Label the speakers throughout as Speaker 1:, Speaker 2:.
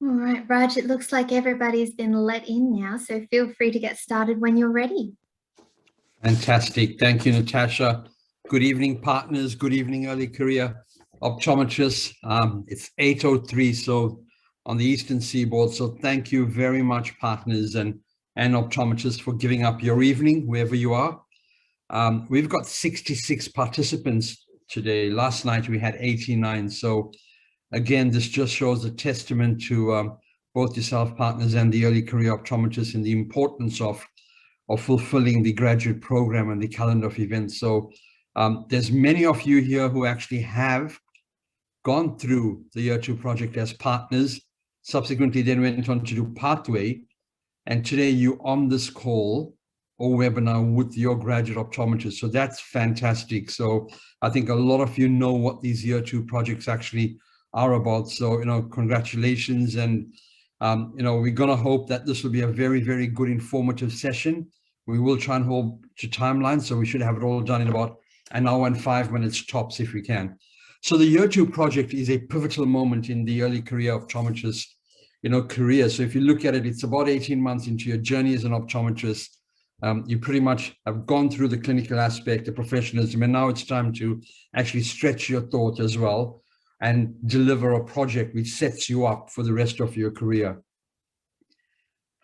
Speaker 1: All right, Raj, it looks like everybody's been let in now, so feel free to get started when you're ready.
Speaker 2: Fantastic. Thank you, Natasha. Good evening, partners. Good evening, early career optometrists. It's 8:03, so on the Eastern Seaboard. So thank you very much, partners and optometrists, for giving up your evening, wherever you are. We've got 66 participants today. Last night we had 89. So again, this just shows a testament to both yourself, partners, and the early career optometrists, and the importance of fulfilling the graduate program and the calendar of events. So there's many of you here who actually have gone through the Year 2 project as partners, subsequently then went on to do Pathway, and today you on this call or webinar with your graduate optometrist. So that's fantastic. So I think a lot of you know what these Year 2 projects actually are about. So, congratulations. And, we're going to hope that this will be a very, very good informative session. We will try and hold to timeline. So we should have it all done in about an hour and 5 minutes tops if we can. So the Year 2 project is a pivotal moment in the early career optometrist, career. So if you look at it, it's about 18 months into your journey as an optometrist. You pretty much have gone through the clinical aspect, the professionalism, and now it's time to actually stretch your thought as well and deliver a project which sets you up for the rest of your career.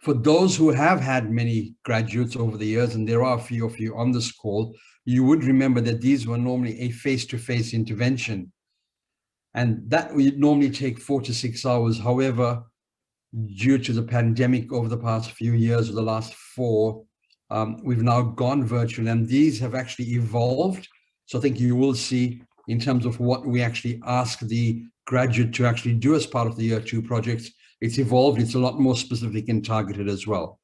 Speaker 2: For those who have had many graduates over the years, and there are a few of you on this call, you would remember that these were normally a face-to-face intervention. And that would normally take 4 to 6 hours. However, due to the pandemic over the past few years, or the last 4, we've now gone virtual, and these have actually evolved. So I think you will see in terms of what we actually ask the graduate to actually do as part of the Year 2 projects. It's evolved. It's a lot more specific and targeted as well.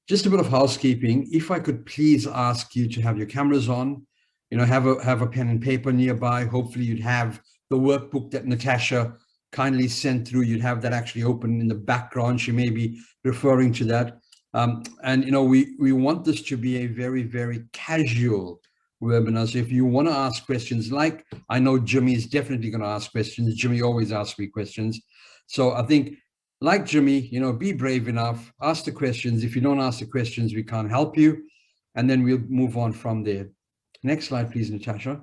Speaker 2: Just a bit of housekeeping. If I could please ask you to have your cameras on, have a pen and paper nearby. Hopefully you'd have the workbook that Natasha kindly sent through. You'd have that actually open in the background. She may be referring to that. We want this to be a very, very casual webinar. So if you want to ask questions, like I know Jimmy is definitely going to ask questions. Jimmy always asks me questions. So I think, like Jimmy, be brave enough, ask the questions. If you don't ask the questions, we can't help you. And then we'll move on from there. Next slide, please, Natasha.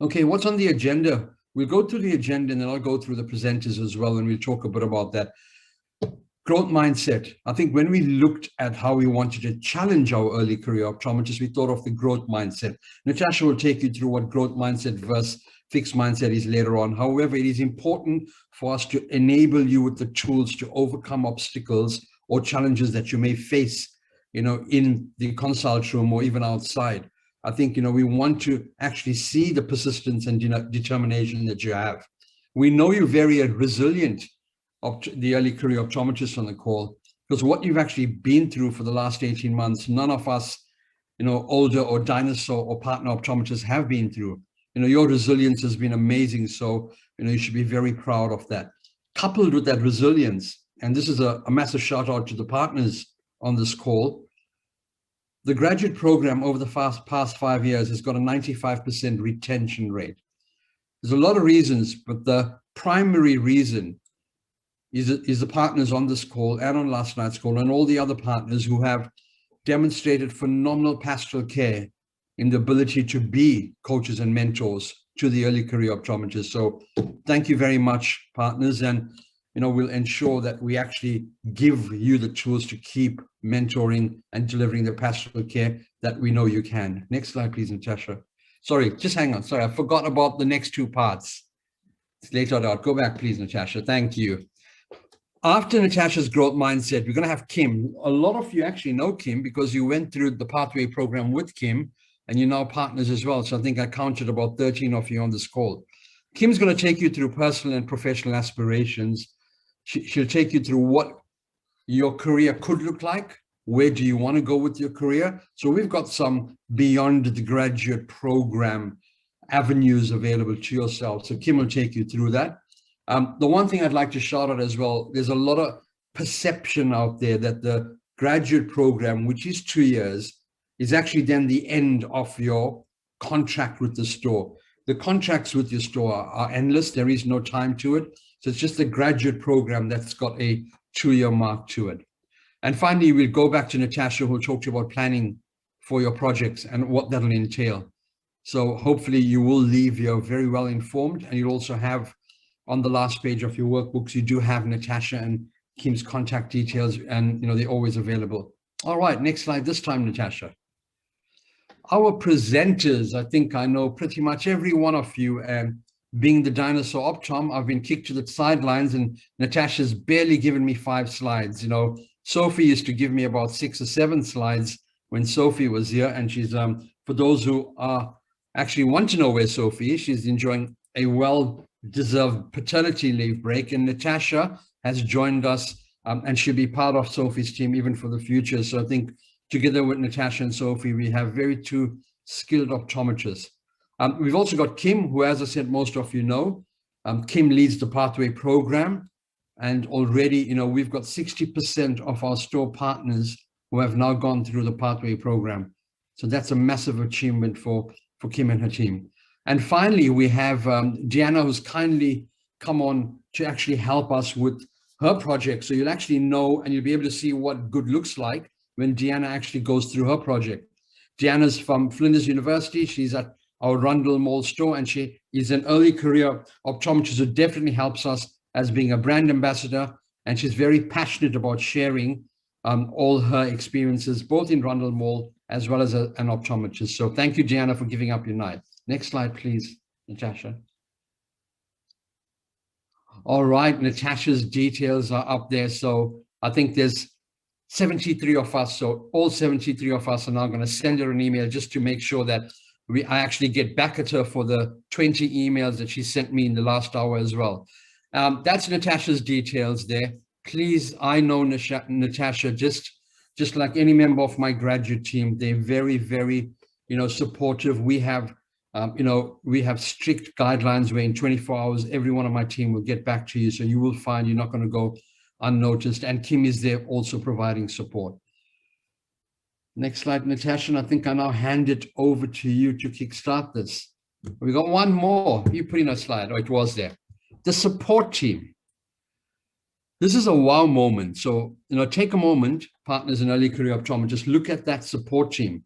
Speaker 2: Okay, what's on the agenda? We'll go through the agenda, and then I'll go through the presenters as well, and we'll talk a bit about that. Growth mindset. I think when we looked at how we wanted to challenge our early career optometrists, we thought of the growth mindset. Natasha will take you through what growth mindset versus fixed mindset is later on. However, it is important for us to enable you with the tools to overcome obstacles or challenges that you may face, in the consult room or even outside. I think, we want to actually see the persistence and determination that you have. We know you're very resilient, the early career optometrists on the call, because what you've actually been through for the last 18 months, none of us, older or dinosaur or partner optometrists have been through. Your resilience has been amazing. So, you should be very proud of that. Coupled with that resilience, and this is a massive shout out to the partners on this call, the graduate program over the past 5 years has got a 95% retention rate. There's a lot of reasons, but the primary reason is the partners on this call and on last night's call, and all the other partners who have demonstrated phenomenal pastoral care in the ability to be coaches and mentors to the early career optometrists. So thank you very much, partners. And, we'll ensure that we actually give you the tools to keep mentoring and delivering the pastoral care that we know you can. Next slide, please, Natasha. Sorry, just hang on. Sorry, I forgot about the next 2 parts. It's later out. Go back, please, Natasha. Thank you. After Natasha's growth mindset, we're going to have Kim. A lot of you actually know Kim because you went through the Pathway program with Kim, and you're now partners as well. So I think I counted about 13 of you on this call. Kim's going to take you through personal and professional aspirations. She'll take you through what your career could look like. Where do you want to go with your career? So we've got some beyond the graduate program avenues available to yourself. So Kim will take you through that. The one thing I'd like to shout out as well, there's a lot of perception out there that the graduate program, which is 2 years, is actually then the end of your contract with the store. the contracts with your store are endless. There is no time to it. So it's just a graduate program that's got a 2-year mark to it. And finally, we'll go back to Natasha, who'll talk to you about planning for your projects and what that'll entail. So hopefully you will leave here very well informed, and you'll also have on the last page of your workbooks, you do have Natasha and Kim's contact details, and they're always available. All right, next slide this time, Natasha. Our presenters, I think I know pretty much every one of you, and being the dinosaur Optom, I've been kicked to the sidelines, and Natasha's barely given me 5 slides. Sophie used to give me about 6 or 7 slides when Sophie was here, and she's, for those who actually want to know where Sophie is, she's enjoying a well-deserved paternity leave break, and Natasha has joined us, and she'll be part of Sophie's team even for the future. So I think together with Natasha and Sophie, we have two skilled optometrists. We've also got Kim, who, as I said, most of you know. Kim leads the Pathway program, and already, we've got 60% of our store partners who have now gone through the Pathway program. So that's a massive achievement for Kim and her team. And finally, we have Deanna, who's kindly come on to actually help us with her project. So you'll actually know, and you'll be able to see what good looks like when Deanna actually goes through her project. Deanna's from Flinders University. She's at our Rundle Mall store, and she is an early career optometrist who definitely helps us as being a brand ambassador. And she's very passionate about sharing all her experiences, both in Rundle Mall as well as an optometrist. So thank you, Deanna, for giving up your night. Next slide, please, Natasha. All right, Natasha's details are up there. So I think there's 73 of us. So all 73 of us are now going to send her an email just to make sure that I actually get back at her for the 20 emails that she sent me in the last hour as well. That's Natasha's details there. Please, I know Natasha, just like any member of my graduate team, they're very, very, supportive. We have, we have strict guidelines where in 24 hours, every one of my team will get back to you. So you will find you're not going to go unnoticed. And Kim is there also providing support. Next slide, Natasha. And I think I now hand it over to you to kickstart this. We got one more. You put in a slide. Oh, it was there. The support team. This is a wow moment. So, take a moment, partners in early career optometrists, look at that support team.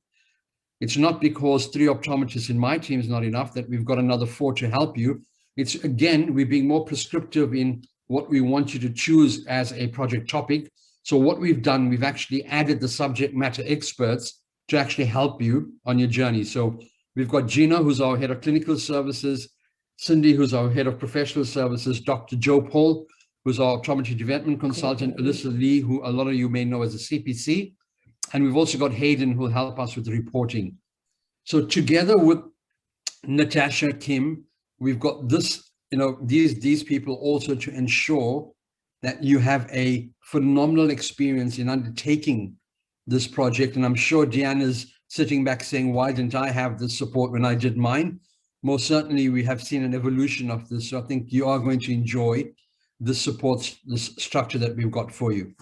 Speaker 2: It's not because 3 optometrists in my team is not enough that we've got another 4 to help you. It's, again, we're being more prescriptive in what we want you to choose as a project topic. So what we've done, we've actually added the subject matter experts to actually help you on your journey. So we've got Gina, who's our head of clinical services, Cindy, who's our head of professional services, Dr. Joe Paul, who's our optometry development consultant, Alyssa Lee, who a lot of you may know as a CPC. And we've also got Hayden, who will help us with the reporting. So together with Natasha, Kim, we've got this, these people also to ensure that you have a phenomenal experience in undertaking this project. And I'm sure Deanna's sitting back saying, why didn't I have this support when I did mine? Most certainly, we have seen an evolution of this. So I think you are going to enjoy the support, this structure that we've got for you.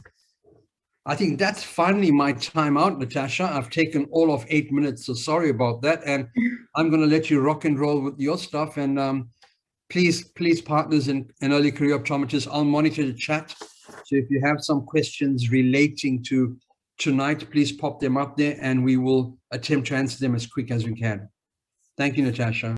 Speaker 2: I think that's finally my time out, Natasha. I've taken all of 8 minutes, so sorry about that. And I'm going to let you rock and roll with your stuff. And please, partners in early career optometrists, I'll monitor the chat. So if you have some questions relating to tonight, please pop them up there and we will attempt to answer them as quick as we can. Thank you, Natasha.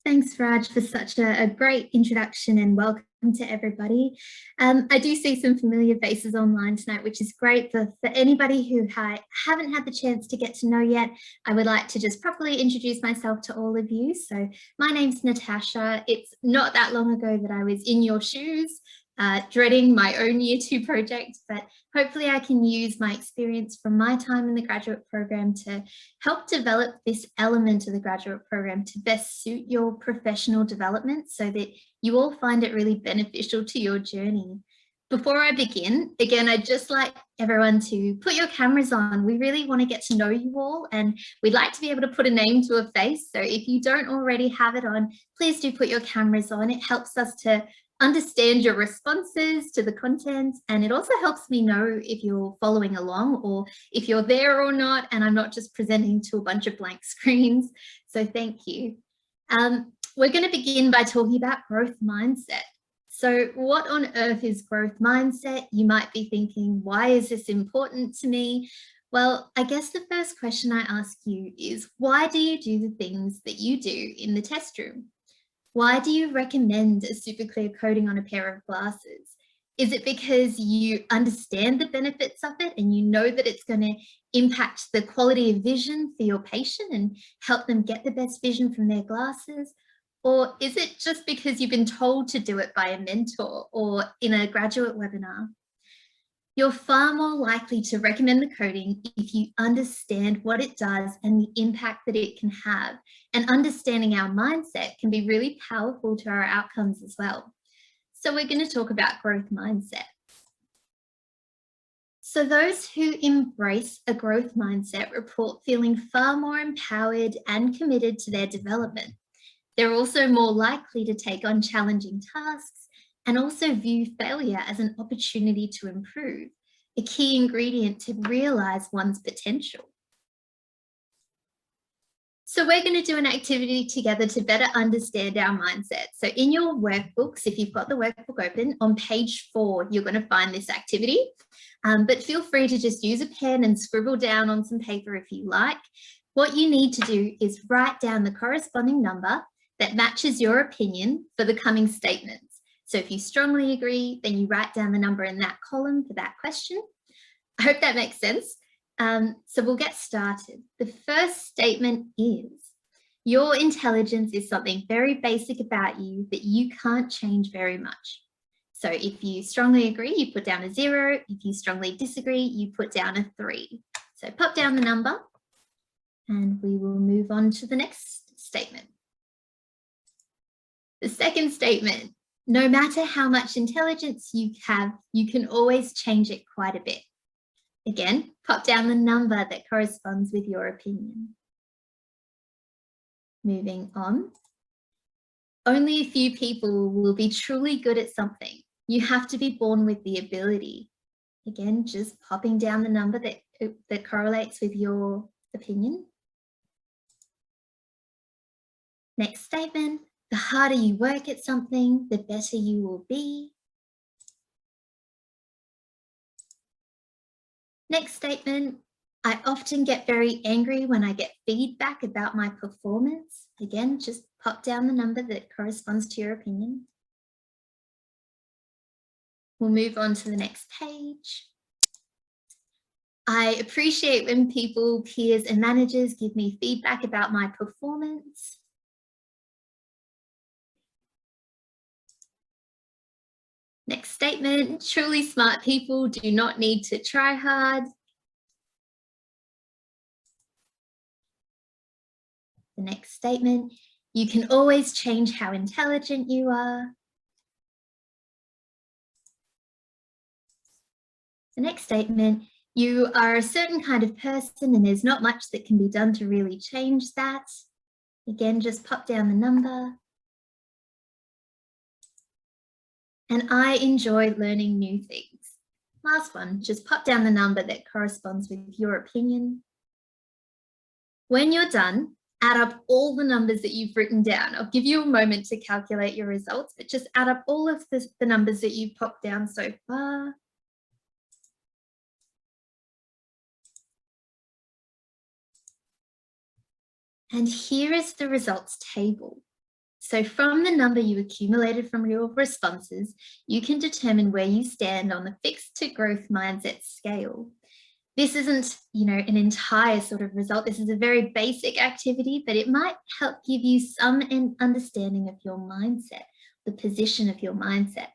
Speaker 1: Thanks, Raj, for such a great introduction and welcome to everybody. I do see some familiar faces online tonight, which is great. For anybody who haven't had the chance to get to know yet, I would like to just properly introduce myself to all of you. So my name's Natasha. It's not that long ago that I was in your shoes, dreading my own Year 2 project, but hopefully I can use my experience from my time in the graduate program to help develop this element of the graduate program to best suit your professional development so that you all find it really beneficial to your journey. Before I begin, again, I'd just like everyone to put your cameras on. We really want to get to know you all, and we'd like to be able to put a name to a face. So if you don't already have it on, please do put your cameras on. It helps us to understand your responses to the content, and it also helps me know if you're following along or if you're there or not, and I'm not just presenting to a bunch of blank screens. So thank you. we're going to begin by talking about growth mindset. So what on earth is growth mindset? You might be thinking, why is this important to me? Well, I guess the first question I ask you is, why do you do the things that you do in the test room? Why do you recommend a super clear coating on a pair of glasses? Is it because you understand the benefits of it and you know that it's going to impact the quality of vision for your patient and help them get the best vision from their glasses? Or is it just because you've been told to do it by a mentor or in a graduate webinar? You're far more likely to recommend the coating if you understand what it does and the impact that it can have. And understanding our mindset can be really powerful to our outcomes as well. So we're going to talk about growth mindset. So those who embrace a growth mindset report feeling far more empowered and committed to their development. They're also more likely to take on challenging tasks and also view failure as an opportunity to improve, a key ingredient to realize one's potential. So we're going to do an activity together to better understand our mindset. So in your workbooks, if you've got the workbook open, on page 4, you're going to find this activity. But feel free to just use a pen and scribble down on some paper if you like. What you need to do is write down the corresponding number that matches your opinion for the coming statements. So if you strongly agree, then you write down the number in that column for that question. I hope that makes sense. So we'll get started. The first statement is, your intelligence is something very basic about you that you can't change very much. So if you strongly agree, you put down a 0. If you strongly disagree, you put down a 3. So pop down the number and we will move on to the next statement. The second statement, no matter how much intelligence you have, you can always change it quite a bit. Again, pop down the number that corresponds with your opinion. Moving on. Only a few people will be truly good at something. You have to be born with the ability. Again, just popping down the number that correlates with your opinion. Next statement. The harder you work at something, the better you will be. Next statement, I often get very angry when I get feedback about my performance. Again, just pop down the number that corresponds to your opinion. We'll move on to the next page. I appreciate when people, peers, and managers give me feedback about my performance. Next statement, truly smart people do not need to try hard. The next statement, you can always change how intelligent you are. The next statement, you are a certain kind of person and there's not much that can be done to really change that. Again, just pop down the number. And I enjoy learning new things. Last one, just pop down the number that corresponds with your opinion. When you're done, add up all the numbers that you've written down. I'll give you a moment to calculate your results, but just add up all of the numbers that you've popped down so far. And here is the results table. So from the number you accumulated from your responses, you can determine where you stand on the fixed to growth mindset scale. This isn't, an entire sort of result. This is a very basic activity, but it might help give you some understanding of your mindset, the position of your mindset.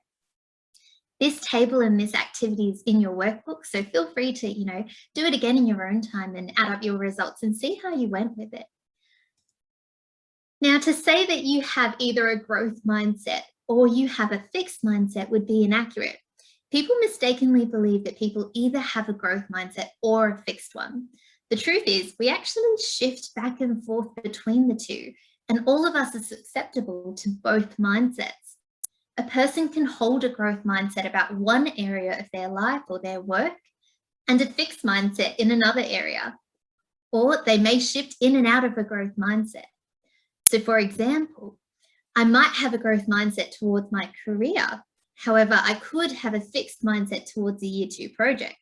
Speaker 1: This table and this activity is in your workbook, so feel free to, do it again in your own time and add up your results and see how you went with it. Now, to say that you have either a growth mindset or you have a fixed mindset would be inaccurate. People mistakenly believe that people either have a growth mindset or a fixed one. The truth is, we actually shift back and forth between the two, and all of us are susceptible to both mindsets. A person can hold a growth mindset about one area of their life or their work, and a fixed mindset in another area, or they may shift in and out of a growth mindset. So for example, I might have a growth mindset towards my career. However, I could have a fixed mindset towards a year 2 project.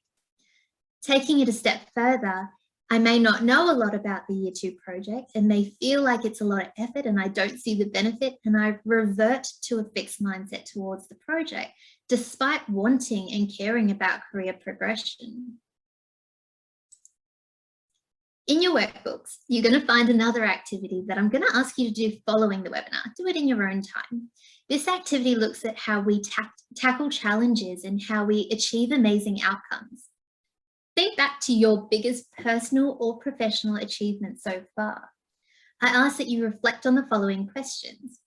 Speaker 1: Taking it a step further, I may not know a lot about the year 2 project and may feel like it's a lot of effort and I don't see the benefit, and I revert to a fixed mindset towards the project, despite wanting and caring about career progression. In your workbooks, you're going to find another activity that I'm going to ask you to do following the webinar. Do it in your own time. This activity looks at how we tackle challenges and how we achieve amazing outcomes. Think back to your biggest personal or professional achievement so far. I ask that you reflect on the following questions.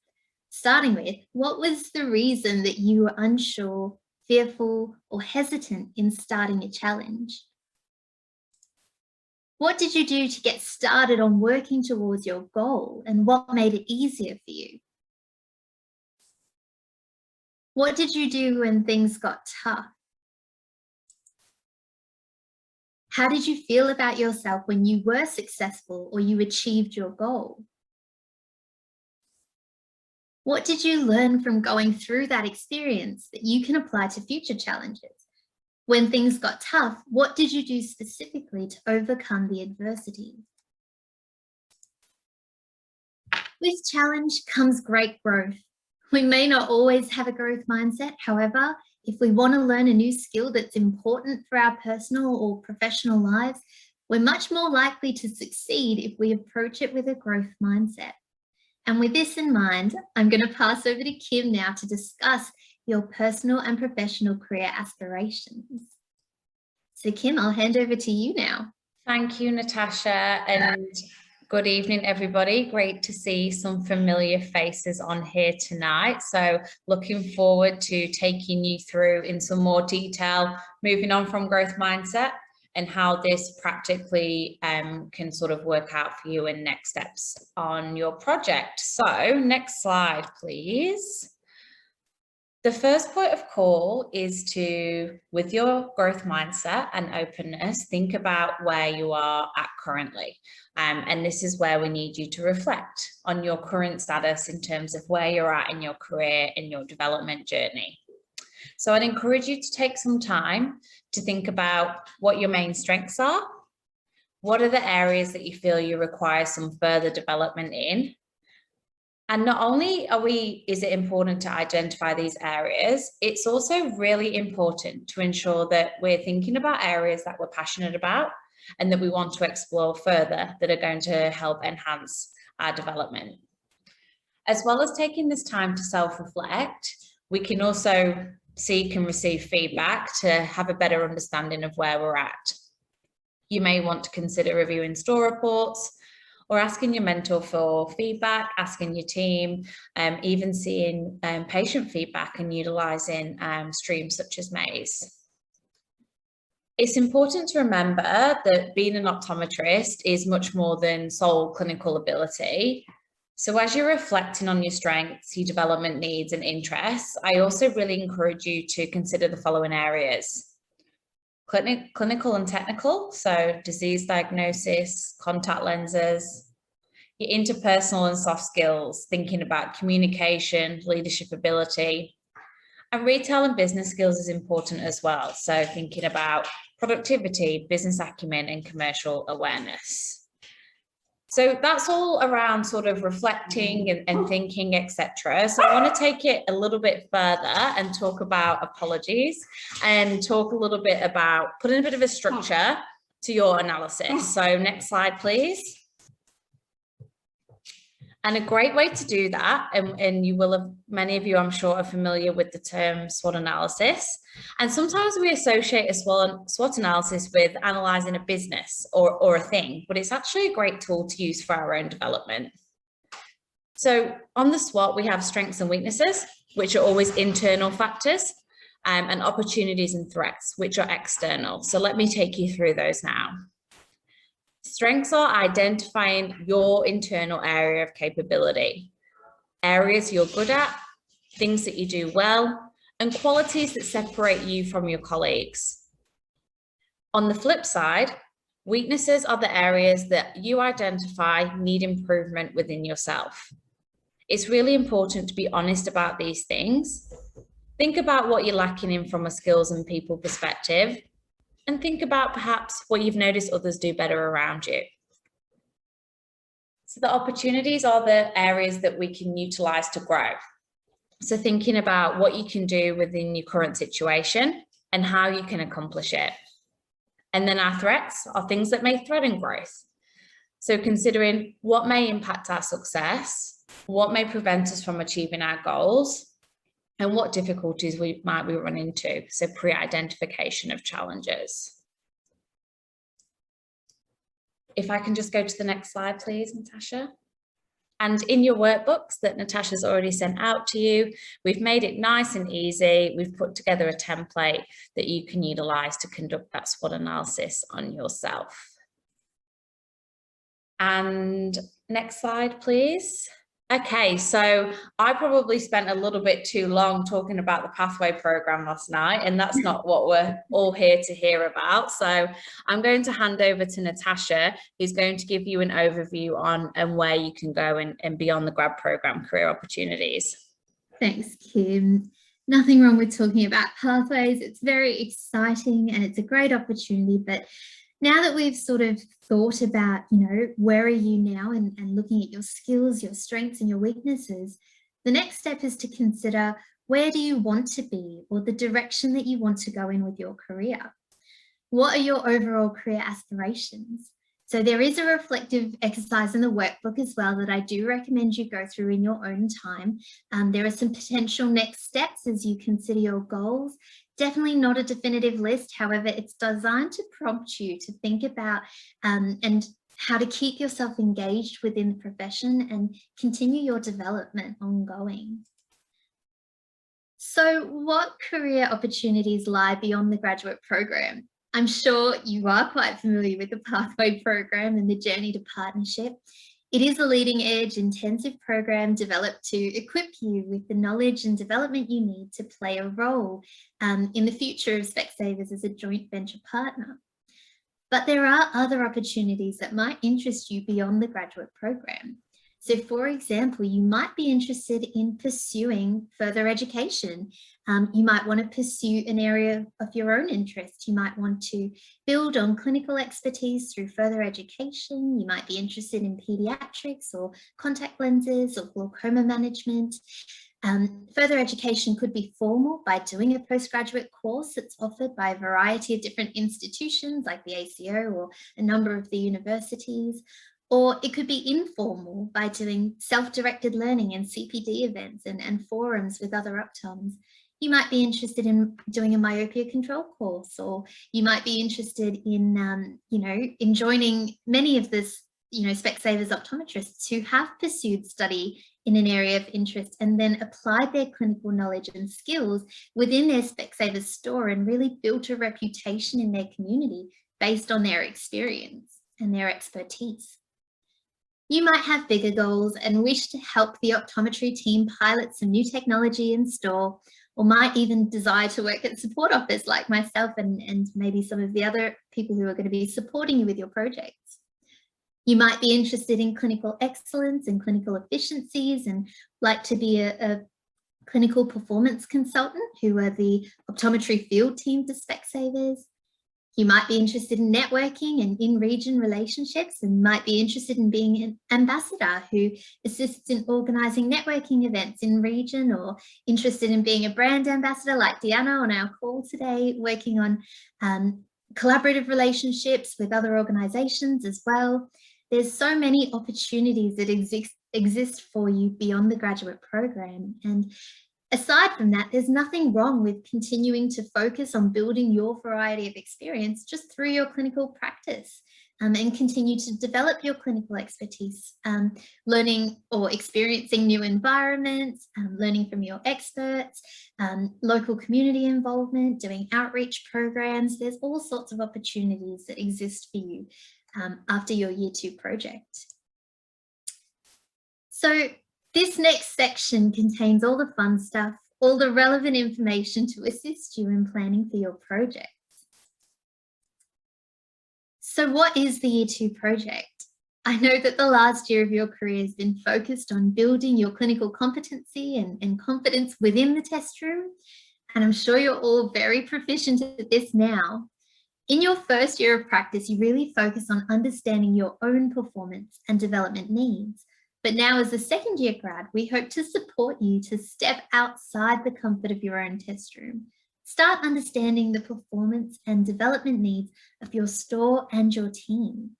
Speaker 1: Starting with, what was the reason that you were unsure, fearful, or hesitant in starting a challenge? What did you do to get started on working towards your goal, and what made it easier for you? What did you do when things got tough? How did you feel about yourself when you were successful or you achieved your goal? What did you learn from going through that experience that you can apply to future challenges? When things got tough, what did you do specifically to overcome the adversity? With challenge comes great growth. We may not always have a growth mindset. However, if we want to learn a new skill that's important for our personal or professional lives, we're much more likely to succeed if we approach it with a growth mindset. And with this in mind, I'm going to pass over to Kim now to discuss your personal and professional career aspirations. So Kim, I'll hand over to you now.
Speaker 3: Thank you, Natasha, and good evening, everybody. Great to see some familiar faces on here tonight. So looking forward to taking you through in some more detail, moving on from growth mindset and how this practically can sort of work out for you in next steps on your project. So next slide, please. The first point of call is to, with your growth mindset and openness, think about where you are at currently. And this is where we need you to reflect on your current status in terms of where you're at in your career, in your development journey. So I'd encourage you to take some time to think about what your main strengths are. What are the areas that you feel you require some further development in? And not only is it important to identify these areas, it's also really important to ensure that we're thinking about areas that we're passionate about and that we want to explore further that are going to help enhance our development. As well as taking this time to self-reflect, we can also seek and receive feedback to have a better understanding of where we're at. You may want to consider reviewing store reports, or asking your mentor for feedback, asking your team, even seeing patient feedback and utilising streams such as Maze. It's important to remember that being an optometrist is much more than sole clinical ability. So as you're reflecting on your strengths, your development needs and interests, I also really encourage you to consider the following areas. Clinical and technical, so disease diagnosis, contact lenses, your interpersonal and soft skills, thinking about communication, leadership ability, and retail and business skills is important as well. So thinking about productivity, business acumen, and commercial awareness. So that's all around sort of reflecting and thinking, etc. So I want to take it a little bit further and talk about apologies and talk a little bit about putting a bit of a structure to your analysis. So next slide, please. And a great way to do that, and you will have, many of you I'm sure are familiar with the term SWOT analysis. And sometimes we associate a SWOT analysis with analysing a business or a thing, but it's actually a great tool to use for our own development. So on the SWOT, we have strengths and weaknesses, which are always internal factors, and opportunities and threats, which are external. So let me take you through those now. Strengths are identifying your internal area of capability, areas you're good at, things that you do well, and qualities that separate you from your colleagues. On the flip side, weaknesses are the areas that you identify need improvement within yourself. It's really important to be honest about these things. Think about what you're lacking in from a skills and people perspective, and think about perhaps what you've noticed others do better around you. So the opportunities are the areas that we can utilize to grow. So thinking about what you can do within your current situation and how you can accomplish it. And then our threats are things that may threaten growth. So considering what may impact our success, what may prevent us from achieving our goals, and what difficulties we might run into. So pre-identification of challenges. If I can just go to the next slide, please, Natasha. And in your workbooks that Natasha's already sent out to you, we've made it nice and easy. We've put together a template that you can utilize to conduct that SWOT analysis on yourself. And next slide, please. Okay, so I probably spent a little bit too long talking about the Pathway program last night, and that's not what we're all here to hear about. So I'm going to hand over to Natasha, who's going to give you an overview on and where you can go and beyond the grad program career opportunities.
Speaker 1: Thanks, Kim. Nothing wrong with talking about pathways. It's very exciting and it's a great opportunity, but now that we've sort of thought about, where are you now and looking at your skills, your strengths and your weaknesses, the next step is to consider where do you want to be or the direction that you want to go in with your career. What are your overall career aspirations? So there is a reflective exercise in the workbook as well that I do recommend you go through in your own time. There are some potential next steps as you consider your goals. Definitely not a definitive list. However, it's designed to prompt you to think about and how to keep yourself engaged within the profession and continue your development ongoing. So what career opportunities lie beyond the graduate program? I'm sure you are quite familiar with the Pathway program and the Journey to Partnership. It is a leading edge intensive program developed to equip you with the knowledge and development you need to play a role in the future of Specsavers as a joint venture partner. But there are other opportunities that might interest you beyond the graduate program. So for example, you might be interested in pursuing further education. You might want to pursue an area of your own interest. You might want to build on clinical expertise through further education. You might be interested in pediatrics or contact lenses or glaucoma management. Further education could be formal by doing a postgraduate course that's offered by a variety of different institutions like the ACO or a number of the universities. Or it could be informal by doing self-directed learning and CPD events and forums with other uptoms. You might be interested in doing a myopia control course, or you might be interested in, in joining many of this, Specsavers optometrists who have pursued study in an area of interest and then applied their clinical knowledge and skills within their Specsavers store and really built a reputation in their community based on their experience and their expertise. You might have bigger goals and wish to help the optometry team pilot some new technology in store, or might even desire to work at support office like myself and maybe some of the other people who are going to be supporting you with your projects. You might be interested in clinical excellence and clinical efficiencies and like to be a clinical performance consultant who are the optometry field team for Specsavers. You might be interested in networking and in-region relationships and might be interested in being an ambassador who assists in organising networking events in region, or interested in being a brand ambassador like Deanna on our call today, working on collaborative relationships with other organisations as well. There's so many opportunities that exist for you beyond the graduate program. And aside from that, there's nothing wrong with continuing to focus on building your variety of experience just through your clinical practice and continue to develop your clinical expertise, learning or experiencing new environments, learning from your experts, local community involvement, doing outreach programs. There's all sorts of opportunities that exist for you after your Year 2 project. So this next section contains all the fun stuff, all the relevant information to assist you in planning for your projects. So what is the Year 2 project? I know that the last year of your career has been focused on building your clinical competency and confidence within the test room, and I'm sure you're all very proficient at this now. In your first year of practice, you really focus on understanding your own performance and development needs. But now as a second year grad, we hope to support you to step outside the comfort of your own test room. Start understanding the performance and development needs of your store and your team.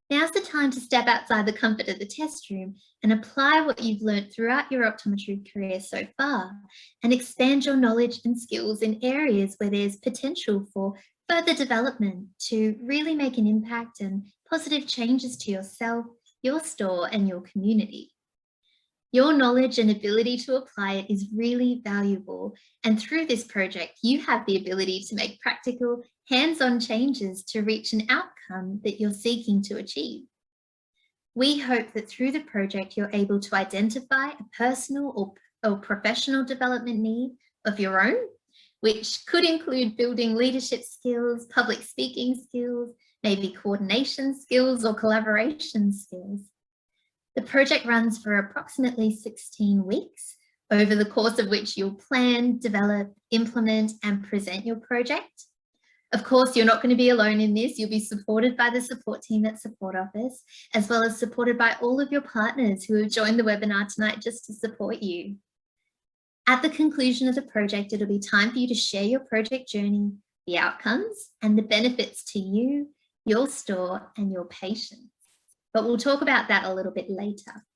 Speaker 1: Now's the time to step outside the comfort of the test room and apply what you've learned throughout your optometry career so far, and expand your knowledge and skills in areas where there's potential for further development to really make an impact and positive changes to yourself, your store, and your community. Your knowledge and ability to apply it is really valuable, and through this project, you have the ability to make practical, hands-on changes to reach an outcome that you're seeking to achieve. We hope that through the project, you're able to identify a personal or professional development need of your own, which could include building leadership skills, public speaking skills, maybe coordination skills or collaboration skills. The project runs for approximately 16 weeks, over the course of which you'll plan, develop, implement, and present your project. Of course, you're not going to be alone in this. You'll be supported by the support team at Support Office, as well as supported by all of your partners who have joined the webinar tonight just to support you. At the conclusion of the project, it'll be time for you to share your project journey, the outcomes, and the benefits to you, your store, and your patients. But we'll talk about that a little bit later.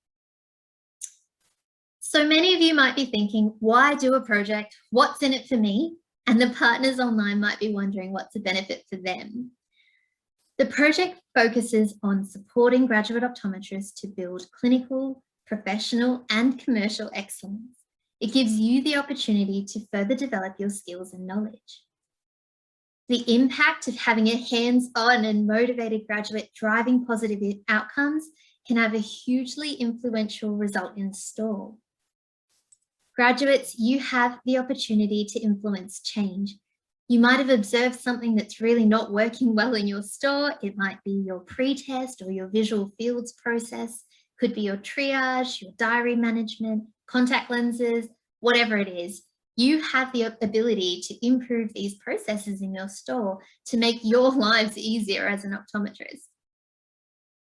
Speaker 1: So many of you might be thinking, why do a project? What's in it for me? And the partners online might be wondering what's the benefit for them. The project focuses on supporting graduate optometrists to build clinical, professional, and commercial excellence. It gives you the opportunity to further develop your skills and knowledge. The impact of having a hands-on and motivated graduate driving positive outcomes can have a hugely influential result in store. Graduates, you have the opportunity to influence change. You might have observed something that's really not working well in your store. It might be your pre-test or your visual fields process, could be your triage, your diary management, contact lenses, whatever it is. You have the ability to improve these processes in your store to make your lives easier as an optometrist.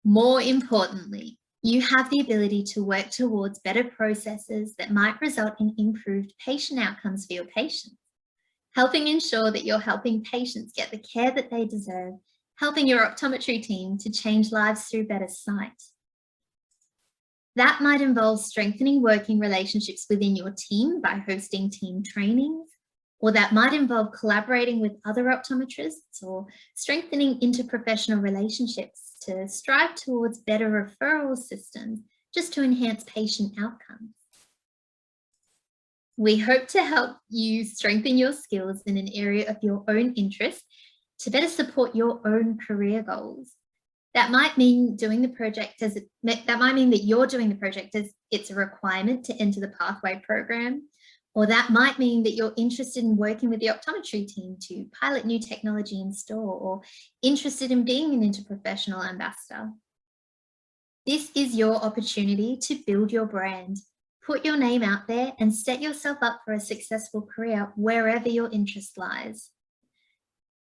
Speaker 1: More importantly, you have the ability to work towards better processes that might result in improved patient outcomes for your patients, helping ensure that you're helping patients get the care that they deserve, helping your optometry team to change lives through better sight. That might involve strengthening working relationships within your team by hosting team trainings, or that might involve collaborating with other optometrists or strengthening interprofessional relationships to strive towards better referral systems just to enhance patient outcomes. We hope to help you strengthen your skills in an area of your own interest to better support your own career goals. That might mean doing the project as that might mean that you're doing the project as it's a requirement to enter the pathway program, or that might mean that you're interested in working with the optometry team to pilot new technology in store, or interested in being an interprofessional ambassador. This is your opportunity to build your brand, put your name out there, and set yourself up for a successful career wherever your interest lies.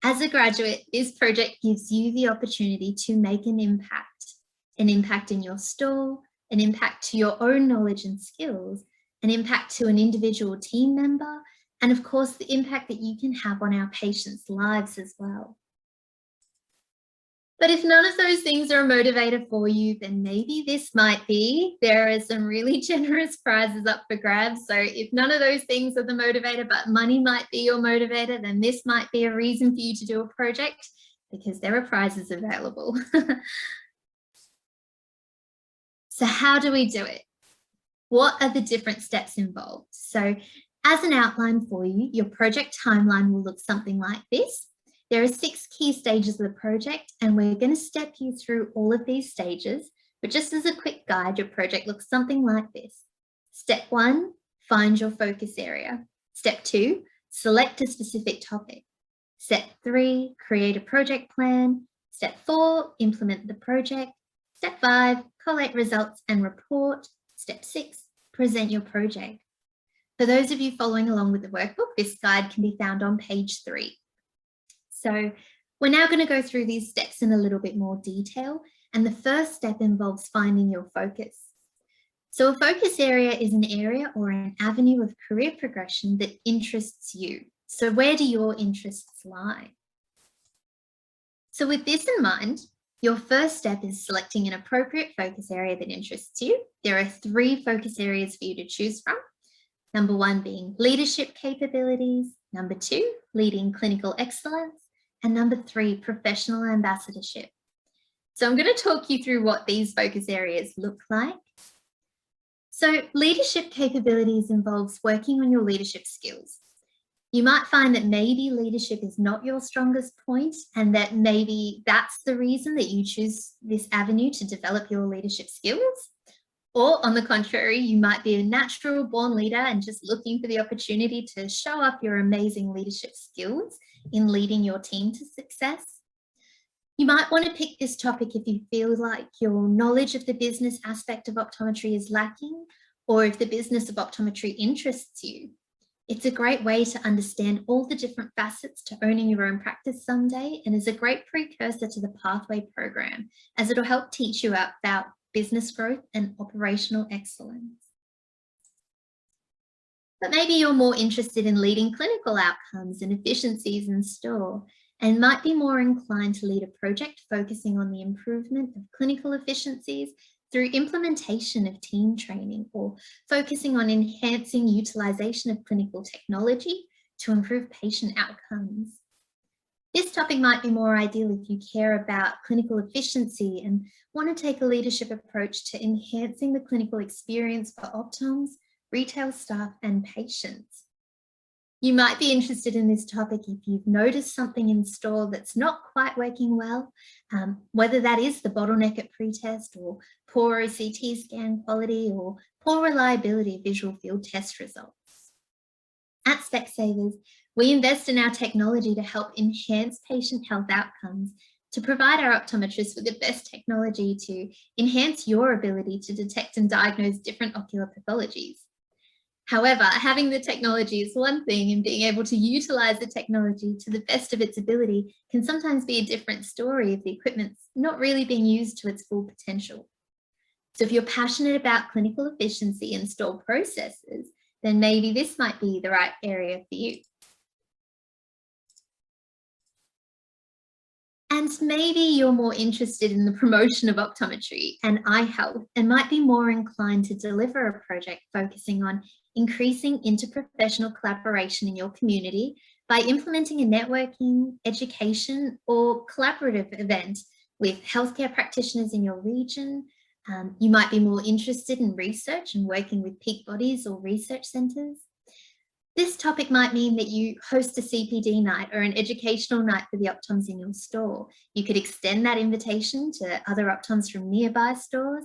Speaker 1: As a graduate, this project gives you the opportunity to make an impact in your store, an impact to your own knowledge and skills, an impact to an individual team member, and of course, the impact that you can have on our patients' lives as well. But if none of those things are a motivator for you, then maybe this might be. There are some really generous prizes up for grabs. So if none of those things are the motivator, but money might be your motivator, then this might be a reason for you to do a project, because there are prizes available. So how do we do it? What are the different steps involved? So as an outline for you, your project timeline will look something like this. There are 6 key stages of the project, and we're going to step you through all of these stages. But just as a quick guide, your project looks something like this. Step 1, find your focus area. Step 2, select a specific topic. Step 3, create a project plan. Step 4, implement the project. Step 5, collate results and report. Step 6, present your project. For those of you following along with the workbook, this guide can be found on page 3. So we're now going to go through these steps in a little bit more detail. And the first step involves finding your focus. So a focus area is an area or an avenue of career progression that interests you. So where do your interests lie? So with this in mind, your first step is selecting an appropriate focus area that interests you. There are 3 focus areas for you to choose from. Number 1 being leadership capabilities. Number 2, leading clinical excellence. And number 3, professional ambassadorship. So I'm going to talk you through what these focus areas look like. So leadership capabilities involves working on your leadership skills. You might find that maybe leadership is not your strongest point, and that maybe that's the reason that you choose this avenue to develop your leadership skills. Or on the contrary, you might be a natural born leader and just looking for the opportunity to show up your amazing leadership skills in leading your team to success. You might want to pick this topic if you feel like your knowledge of the business aspect of optometry is lacking, or if the business of optometry interests you. It's a great way to understand all the different facets to owning your own practice someday, and is a great precursor to the Pathway program, as it'll help teach you about business growth and operational excellence. But maybe you're more interested in leading clinical outcomes and efficiencies in store, and might be more inclined to lead a project focusing on the improvement of clinical efficiencies through implementation of team training, or focusing on enhancing utilization of clinical technology to improve patient outcomes. This topic might be more ideal if you care about clinical efficiency and want to take a leadership approach to enhancing the clinical experience for optoms, retail staff, and patients. You might be interested in this topic if you've noticed something in store that's not quite working well, whether that is the bottleneck at pretest, or poor OCT scan quality, or poor reliability of visual field test results. At Specsavers, we invest in our technology to help enhance patient health outcomes, to provide our optometrists with the best technology to enhance your ability to detect and diagnose different ocular pathologies. However, having the technology is one thing, and being able to utilize the technology to the best of its ability can sometimes be a different story if the equipment's not really being used to its full potential. So if you're passionate about clinical efficiency and store processes, then maybe this might be the right area for you. And maybe you're more interested in the promotion of optometry and eye health, and might be more inclined to deliver a project focusing on increasing interprofessional collaboration in your community by implementing a networking, education, or collaborative event with healthcare practitioners in your region. You might be more interested in research and working with peak bodies or research centres. This topic might mean that you host a CPD night or an educational night for the optoms in your store. You could extend that invitation to other optoms from nearby stores.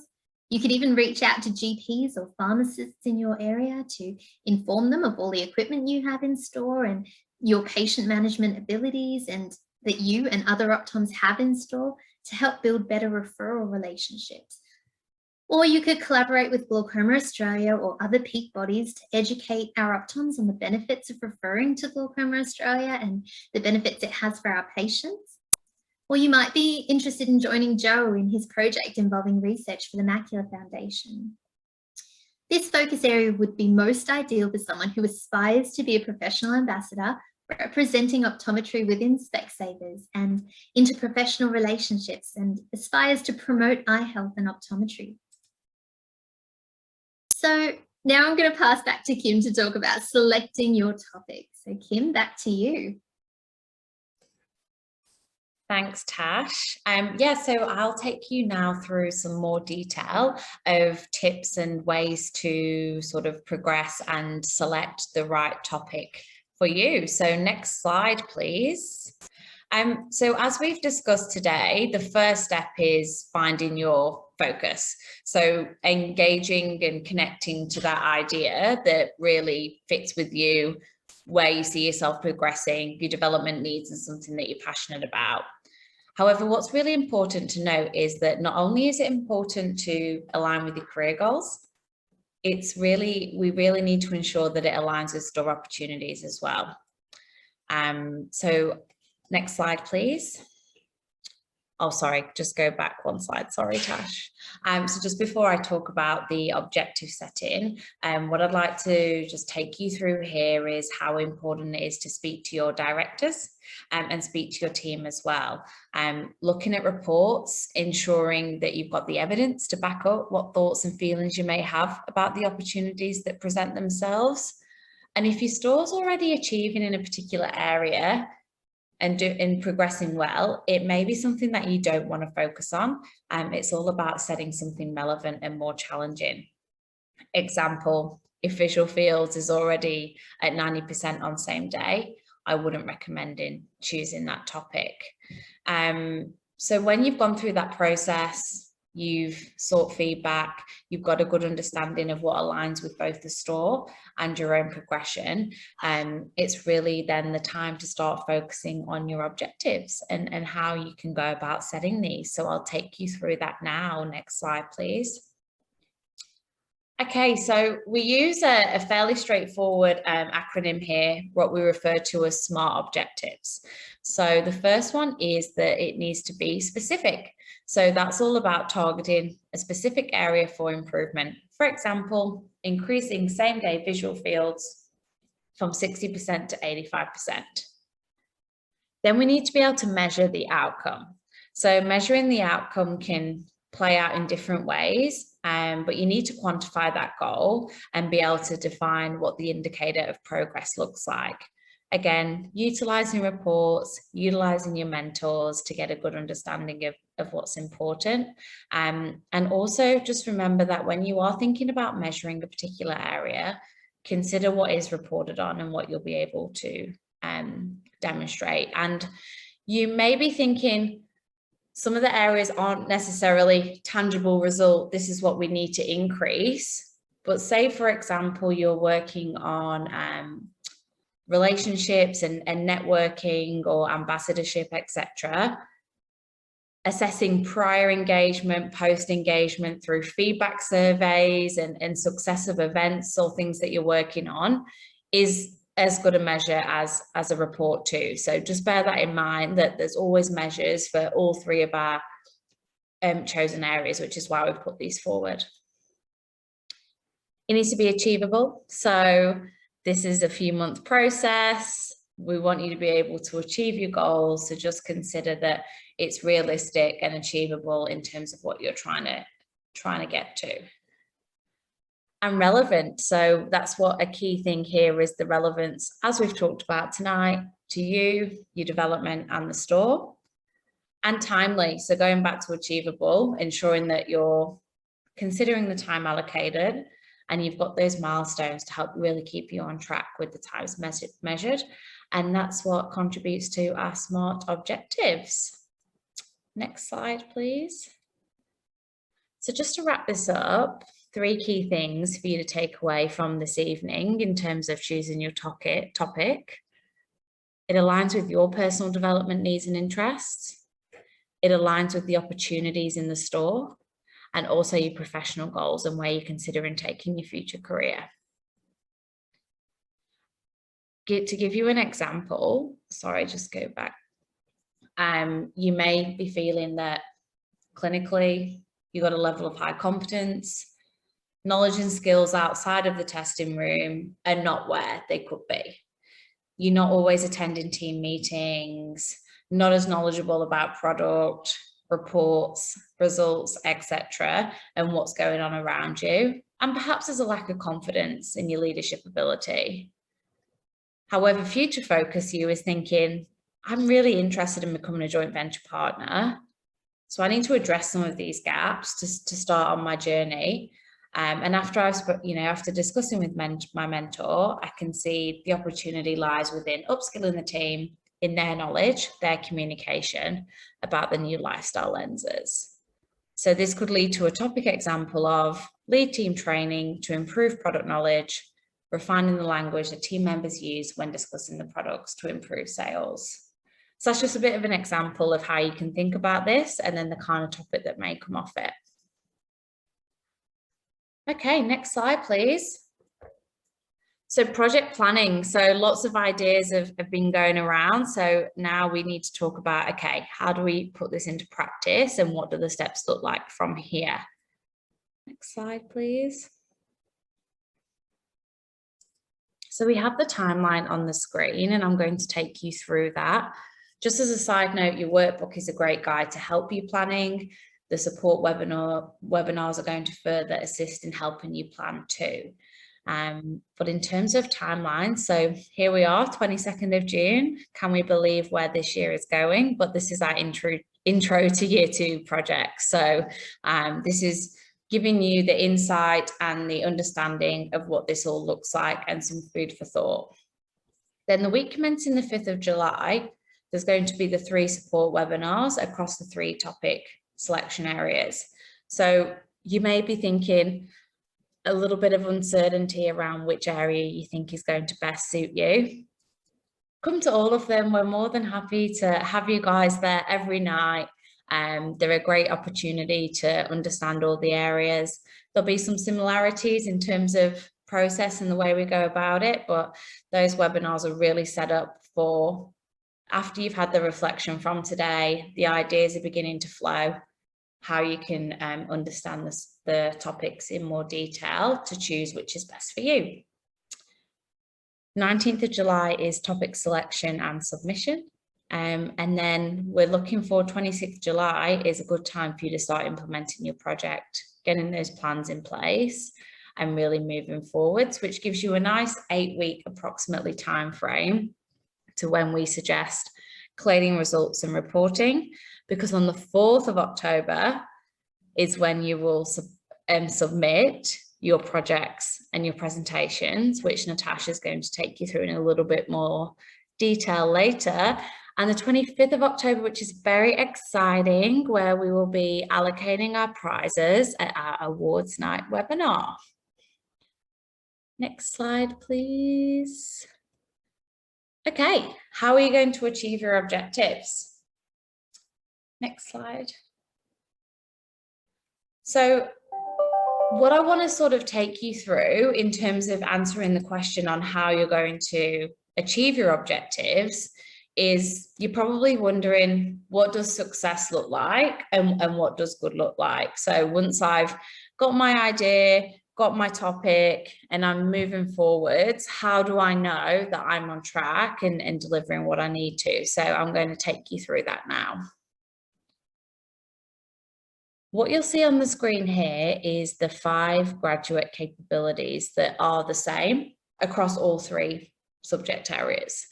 Speaker 1: You could even reach out to GPs or pharmacists in your area to inform them of all the equipment you have in store and your patient management abilities, and that you and other optoms have in store, to help build better referral relationships. Or you could collaborate with Glaucoma Australia or other peak bodies to educate our optoms on the benefits of referring to Glaucoma Australia and the benefits it has for our patients. Or you might be interested in joining Joe in his project involving research for the Macular Foundation. This focus area would be most ideal for someone who aspires to be a professional ambassador, representing optometry within Specsavers and interprofessional relationships, and aspires to promote eye health and optometry. So now I'm going to pass back to Kim to talk about selecting your topic. So Kim, back to you.
Speaker 3: Thanks, Tash. So I'll take you now through some more detail of tips and ways to sort of progress and select the right topic for you. So next slide, please. So as we've discussed today, the first step is finding your focus. So engaging and connecting to that idea that really fits with you, where you see yourself progressing, your development needs, and something that you're passionate about. However, what's really important to note is that not only is it important to align with your career goals, we really need to ensure that it aligns with store opportunities as well. So next slide, please. Oh, sorry, just go back one slide. Sorry, Tash. So just before I talk about the objective setting, what I'd like to just take you through here is how important it is to speak to your directors and speak to your team as well. Looking at reports, ensuring that you've got the evidence to back up what thoughts and feelings you may have about the opportunities that present themselves. And if your store's already achieving in a particular area, and progressing well, it may be something that you don't want to focus on. It's all about setting something relevant and more challenging. Example, if visual fields is already at 90% on same day, I wouldn't recommend choosing that topic. So when you've gone through that process, you've sought feedback, you've got a good understanding of what aligns with both the store and your own progression, it's really then the time to start focusing on your objectives and how you can go about setting these. So I'll take you through that now. Next slide, please. Okay, so we use a fairly straightforward acronym here, what we refer to as SMART objectives. So the first one is that it needs to be specific. So that's all about targeting a specific area for improvement. For example, increasing same-day visual fields from 60% to 85%. Then we need to be able to measure the outcome. So measuring the outcome can play out in different ways, but you need to quantify that goal and be able to define what the indicator of progress looks like. Again, utilizing reports, utilizing your mentors to get a good understanding of what's important. And also just remember that when you are thinking about measuring a particular area, consider what is reported on and what you'll be able to demonstrate. And you may be thinking, some of the areas aren't necessarily tangible result. This is what we need to increase. But say, for example, you're working on relationships and networking or ambassadorship, etc. Assessing prior engagement, post engagement through feedback surveys and successive events or things that you're working on is as good a measure as a report too. So just bear that in mind, that there's always measures for all three of our chosen areas, which is why we've put these forward. It needs to be achievable. So this is a few-month process. We want you to be able to achieve your goals. So just consider that it's realistic and achievable in terms of what you're trying to get to. And relevant. So that's what a key thing here is, the relevance, as we've talked about tonight, to you, your development and the store. And timely. So going back to achievable, ensuring that you're considering the time allocated and you've got those milestones to help really keep you on track with the times measured. And that's what contributes to our SMART objectives. Next slide, please. So just to wrap this up, 3 key things for you to take away from this evening in terms of choosing your topic. It aligns with your personal development needs and interests. It aligns with the opportunities in the store and also your professional goals and where you're considering taking your future career. To give you an example, sorry, just go back. You may be feeling that clinically you've got a level of high competence, knowledge and skills outside of the testing room are not where they could be. You're not always attending team meetings, not as knowledgeable about product, reports, results, etc., and what's going on around you. And perhaps there's a lack of confidence in your leadership ability. However, future focus you is thinking, I'm really interested in becoming a joint venture partner. So I need to address some of these gaps to start on my journey. And after discussing with my mentor, I can see the opportunity lies within upskilling the team in their knowledge, their communication about the new lifestyle lenses. So this could lead to a topic example of lead team training to improve product knowledge, refining the language that team members use when discussing the products to improve sales. So that's just a bit of an example of how you can think about this and then the kind of topic that may come off it. Okay, next slide, please. So project planning. So lots of ideas have been going around. So now we need to talk about, okay, how do we put this into practice and what do the steps look like from here? Next slide, please. So we have the timeline on the screen and I'm going to take you through that. Just as a side note, your workbook is a great guide to help you planning. The support webinars are going to further assist in helping you plan too. But in terms of timeline, so here we are, 22nd of June. Can we believe where this year is going? But this is our intro to year 2 project. So this is giving you the insight and the understanding of what this all looks like and some food for thought. Then the week commencing the 5th of July, there's going to be the 3 support webinars across the 3 topic selection areas. So you may be thinking a little bit of uncertainty around which area you think is going to best suit you. Come to all of them. We're more than happy to have you guys there every night. They're a great opportunity to understand all the areas. There'll be some similarities in terms of process and the way we go about it, but those webinars are really set up for after you've had the reflection from today, the ideas are beginning to flow, how you can understand the topics in more detail to choose which is best for you. 19th of July is topic selection and submission. And then we're looking for 26th July is a good time for you to start implementing your project, getting those plans in place and really moving forwards, which gives you a nice 8-week approximately time frame to when we suggest collating results and reporting, because on the 4th of October is when you will submit your projects and your presentations, which Natasha is going to take you through in a little bit more detail later. And the 25th of October, which is very exciting, where we will be allocating our prizes at our awards night webinar. Next slide, please. Okay, how are you going to achieve your objectives? Next slide. So what I want to sort of take you through in terms of answering the question on how you're going to achieve your objectives is you're probably wondering, what does success look like and what does good look like? So once I've got my idea, got my topic, and I'm moving forwards, how do I know that I'm on track and delivering what I need to? So I'm going to take you through that now. What you'll see on the screen here is the 5 graduate capabilities that are the same across all 3 subject areas.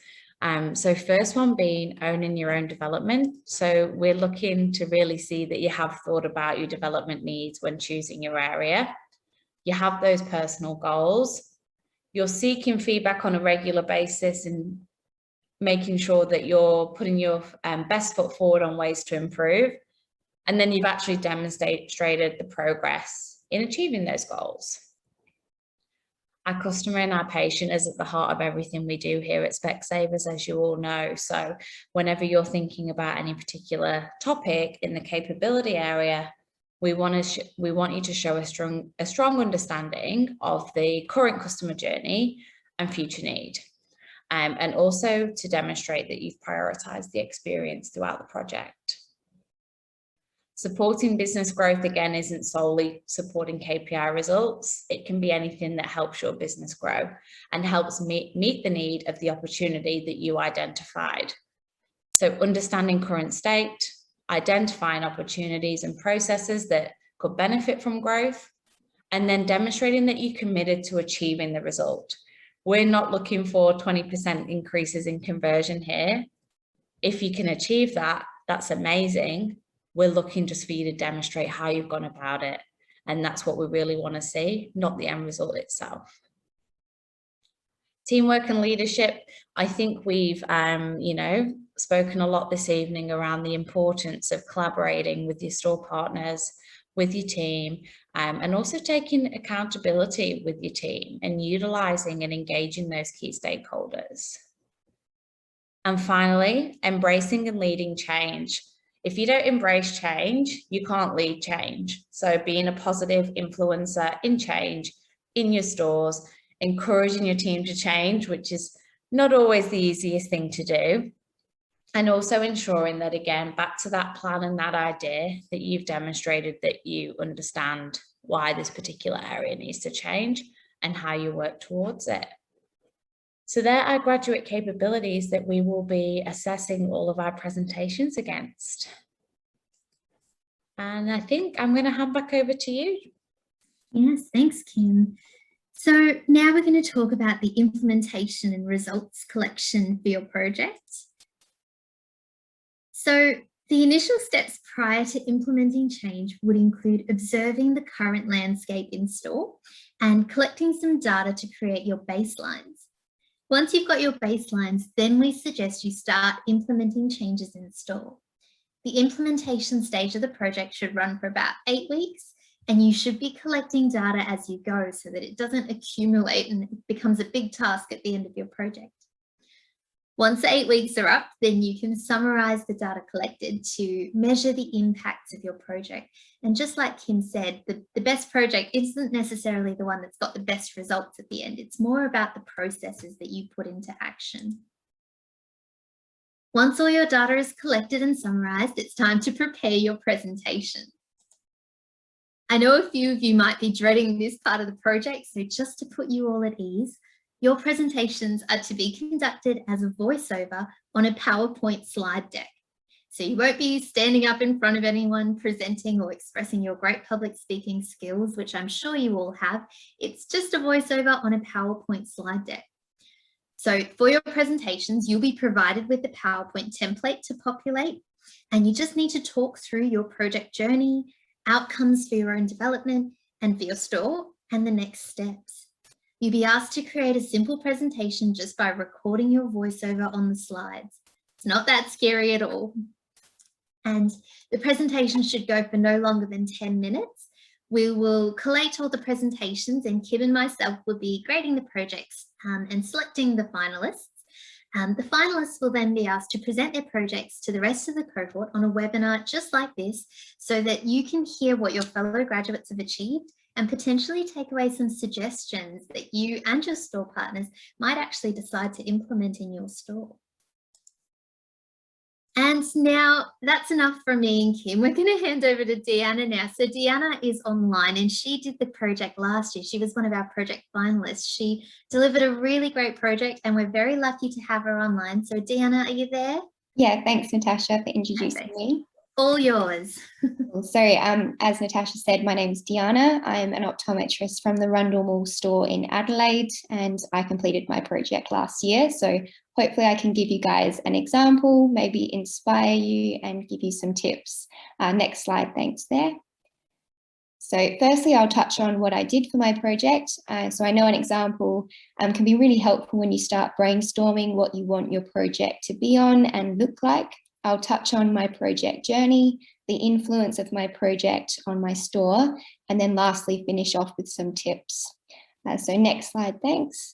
Speaker 3: So first one being owning your own development. So we're looking to really see that you have thought about your development needs when choosing your area. You have those personal goals. You're seeking feedback on a regular basis and making sure that you're putting your best foot forward on ways to improve. And then you've actually demonstrated the progress in achieving those goals. Our customer and our patient is at the heart of everything we do here at Specsavers, as you all know. So whenever you're thinking about any particular topic in the capability area, we want you to show a strong understanding of the current customer journey and future need. And also to demonstrate that you've prioritized the experience throughout the project. Supporting business growth, again, isn't solely supporting KPI results. It can be anything that helps your business grow and helps meet the need of the opportunity that you identified. So understanding current state, identifying opportunities and processes that could benefit from growth, and then demonstrating that you're committed to achieving the result. We're not looking for 20% increases in conversion here. If you can achieve that, that's amazing. We're looking just for you to demonstrate how you've gone about it. And that's what we really want to see, not the end result itself. Teamwork and leadership. I think we've, spoken a lot this evening around the importance of collaborating with your store partners, with your team, and also taking accountability with your team and utilizing and engaging those key stakeholders. And finally, embracing and leading change. If you don't embrace change, you can't lead change. So being a positive influencer in change in your stores, encouraging your team to change, which is not always the easiest thing to do. And also ensuring that, again, back to that plan and that idea, that you've demonstrated that you understand why this particular area needs to change and how you work towards it. So there are graduate capabilities that we will be assessing all of our presentations against. And I think I'm going to hand back over to you.
Speaker 1: Yes, thanks, Kim. So now we're going to talk about the implementation and results collection for your project. So the initial steps prior to implementing change would include observing the current landscape in store and collecting some data to create your baselines. Once you've got your baselines, then we suggest you start implementing changes in store. The implementation stage of the project should run for about 8 weeks, and you should be collecting data as you go so that it doesn't accumulate and it becomes a big task at the end of your project. Once the 8 weeks are up, then you can summarize the data collected to measure the impacts of your project. And just like Kim said, the best project isn't necessarily the one that's got the best results at the end. It's more about the processes that you put into action. Once all your data is collected and summarized, it's time to prepare your presentation. I know a few of you might be dreading this part of the project, so just to put you all at ease, your presentations are to be conducted as a voiceover on a PowerPoint slide deck. So you won't be standing up in front of anyone presenting or expressing your great public speaking skills, which I'm sure you all have. It's just a voiceover on a PowerPoint slide deck. So for your presentations, you'll be provided with the PowerPoint template to populate, and you just need to talk through your project journey, outcomes for your own development and for your store, and the next steps. You'll be asked to create a simple presentation just by recording your voiceover on the slides. It's not that scary at all. And the presentation should go for no longer than 10 minutes. We will collate all the presentations, and Kim and myself will be grading the projects and selecting the finalists. The finalists will then be asked to present their projects to the rest of the cohort on a webinar just like this, so that you can hear what your fellow graduates have achieved and potentially take away some suggestions that you and your store partners might actually decide to implement in your store. And now that's enough from me and Kim. We're going to hand over to Deanna now. So Deanna is online and she did the project last year. She was one of our project finalists. She delivered a really great project and we're very lucky to have her online. So Deanna, are you there?
Speaker 4: Yeah, thanks Natasha for introducing me.
Speaker 1: All yours.
Speaker 4: So as Natasha said, my name is Deanna. I'm an optometrist from the Rundle Mall store in Adelaide, and I completed my project last year. So hopefully I can give you guys an example, maybe inspire you and give you some tips. Next slide, thanks there. So firstly, I'll touch on what I did for my project. So I know an example can be really helpful when you start brainstorming what you want your project to be on and look like. I'll touch on my project journey, the influence of my project on my store, and then lastly, finish off with some tips. So next slide, thanks.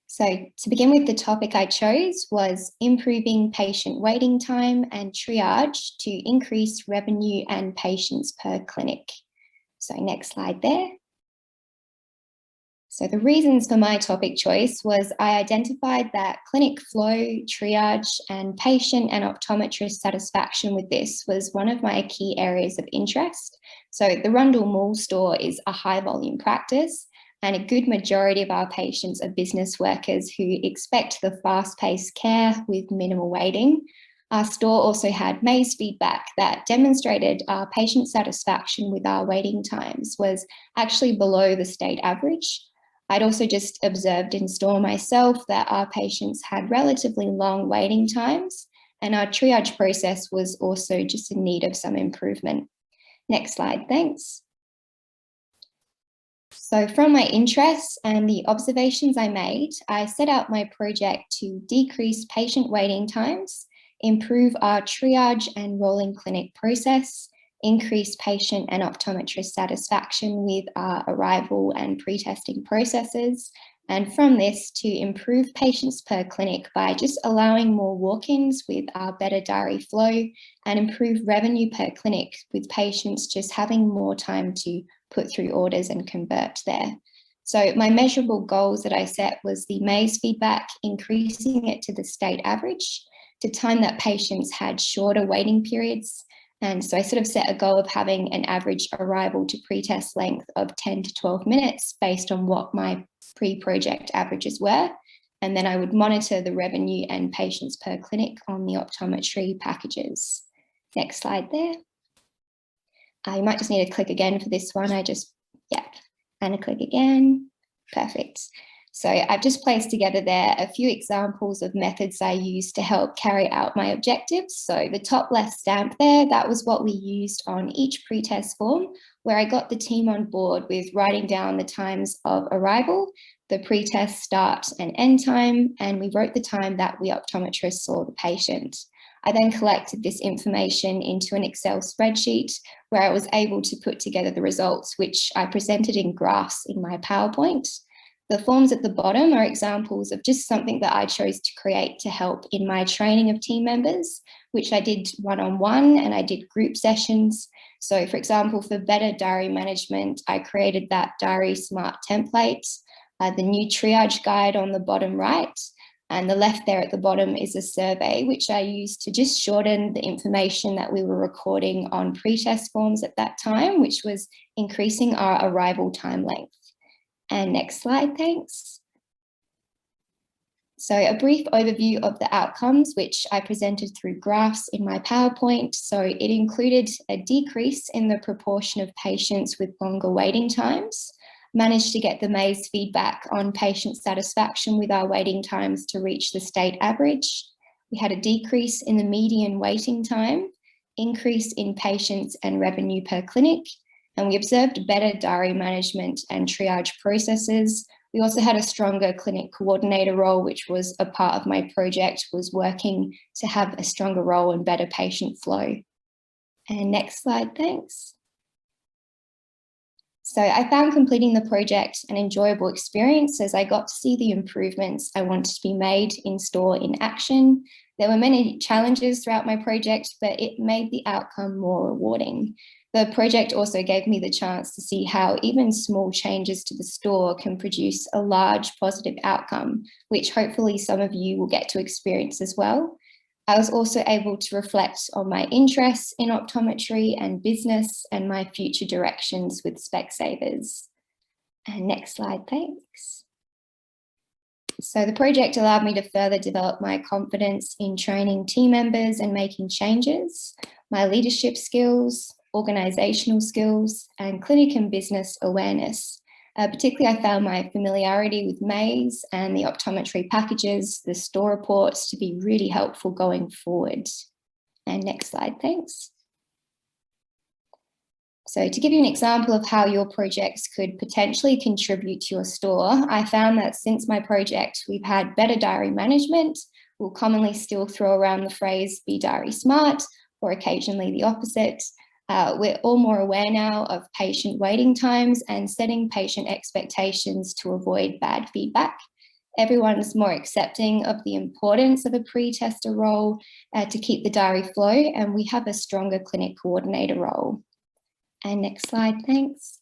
Speaker 4: So to begin with, the topic I chose was improving patient waiting time and triage to increase revenue and patients per clinic. So next slide there. So the reasons for my topic choice was I identified that clinic flow, triage, and patient and optometrist satisfaction with this was one of my key areas of interest. So the Rundle Mall store is a high volume practice, and a good majority of our patients are business workers who expect the fast-paced care with minimal waiting. Our store also had Maze feedback that demonstrated our patient satisfaction with our waiting times was actually below the state average. I'd also just observed in store myself that our patients had relatively long waiting times, and our triage process was also just in need of some improvement. Next slide, thanks. So from my interests and the observations I made, I set out my project to decrease patient waiting times, improve our triage and rolling clinic process, increase patient and optometrist satisfaction with our arrival and pre-testing processes, And from this, to improve patients per clinic by just allowing more walk-ins with our better diary flow, and improve revenue per clinic with patients just having more time to put through orders and convert there. So my measurable goals that I set was the Maze feedback, increasing it to the state average, to time that patients had shorter waiting periods. And so I sort of set a goal of having an average arrival to pre-test length of 10 to 12 minutes based on what my pre-project averages were. And then I would monitor the revenue and patients per clinic on the optometry packages. Next slide there. You might just need to click again for this one. And a click again. Perfect. So I've just placed together there a few examples of methods I used to help carry out my objectives. So the top left stamp there, that was what we used on each pre-test form, where I got the team on board with writing down the times of arrival, the pre-test start and end time, and we wrote the time that we optometrists saw the patient. I then collected this information into an Excel spreadsheet where I was able to put together the results, which I presented in graphs in my PowerPoint. The forms at the bottom are examples of just something that I chose to create to help in my training of team members, which I did one-on-one and I did group sessions. So for example, for better diary management, I created that Diary Smart template, the new triage guide on the bottom right, and the left there at the bottom is a survey, which I used to just shorten the information that we were recording on pre-test forms at that time, which was increasing our arrival time length. And next slide, thanks. So a brief overview of the outcomes, which I presented through graphs in my PowerPoint. So it included a decrease in the proportion of patients with longer waiting times, managed to get the Maze feedback on patient satisfaction with our waiting times to reach the state average. We had a decrease in the median waiting time, increase in patients and revenue per clinic, and we observed better diary management and triage processes. We also had a stronger clinic coordinator role, which was a part of my project, was working to have a stronger role and better patient flow. And next slide, thanks. So I found completing the project an enjoyable experience as I got to see the improvements I wanted to be made in store in action. There were many challenges throughout my project, but it made the outcome more rewarding. The project also gave me the chance to see how even small changes to the store can produce a large positive outcome, which hopefully some of you will get to experience as well. I was also able to reflect on my interests in optometry and business and my future directions with Specsavers. And next slide, thanks. So the project allowed me to further develop my confidence in training team members and making changes, my leadership skills, organisational skills, and clinic and business awareness. Particularly, I found my familiarity with Maze and the optometry packages, the store reports, to be really helpful going forward. And next slide, thanks. So to give you an example of how your projects could potentially contribute to your store, I found that since my project, we've had better diary management. We'll commonly still throw around the phrase "be diary smart," or occasionally the opposite. We're all more aware now of patient waiting times and setting patient expectations to avoid bad feedback. Everyone's more accepting of the importance of a pre-tester role to keep the diary flow, and we have a stronger clinic coordinator role. And next slide, thanks.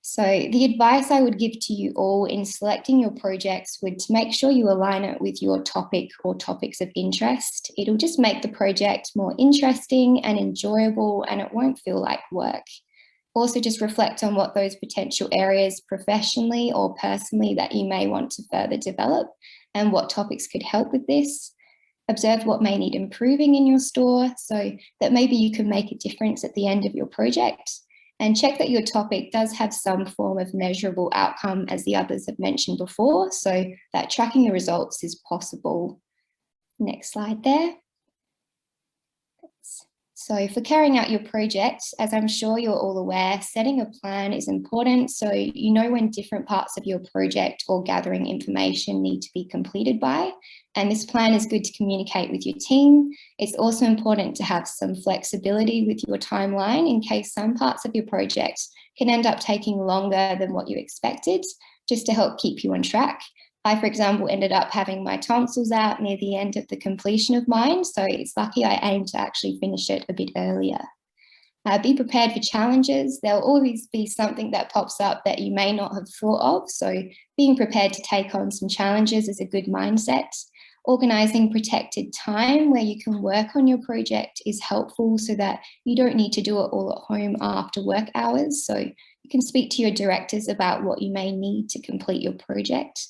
Speaker 4: So the advice I would give to you all in selecting your projects would to make sure you align it with your topic or topics of interest. It'll just make the project more interesting and enjoyable, and it won't feel like work. Also just reflect on what those potential areas professionally or personally that you may want to further develop and what topics could help with this. Observe what may need improving in your store so that maybe you can make a difference at the end of your project. And check that your topic does have some form of measurable outcome, as the others have mentioned before, so that tracking the results is possible. Next slide there. So for carrying out your project, as I'm sure you're all aware, setting a plan is important, so you know when different parts of your project or gathering information need to be completed by. And this plan is good to communicate with your team. It's also important to have some flexibility with your timeline in case some parts of your project can end up taking longer than what you expected. just to help keep you on track. I, for example, ended up having my tonsils out near the end of the completion of mine, so it's lucky I aimed to actually finish it a bit earlier. Be prepared for challenges. There'll always be something that pops up that you may not have thought of, so being prepared to take on some challenges is a good mindset. Organising protected time where you can work on your project is helpful so that you don't need to do it all at home after work hours. So you can speak to your directors about what you may need to complete your project.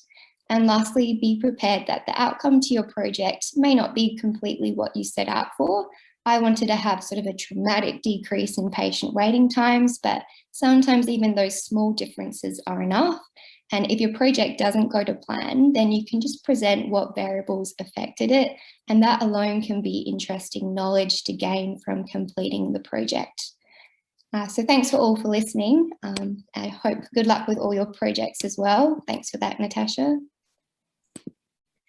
Speaker 4: And lastly, be prepared that the outcome to your project may not be completely what you set out for. I wanted to have sort of a dramatic decrease in patient waiting times, but sometimes even those small differences are enough. And if your project doesn't go to plan, then you can just present what variables affected it. And that alone can be interesting knowledge to gain from completing the project. So thanks for all for listening. I hope good luck with all your projects as well. Thanks for that, Natasha.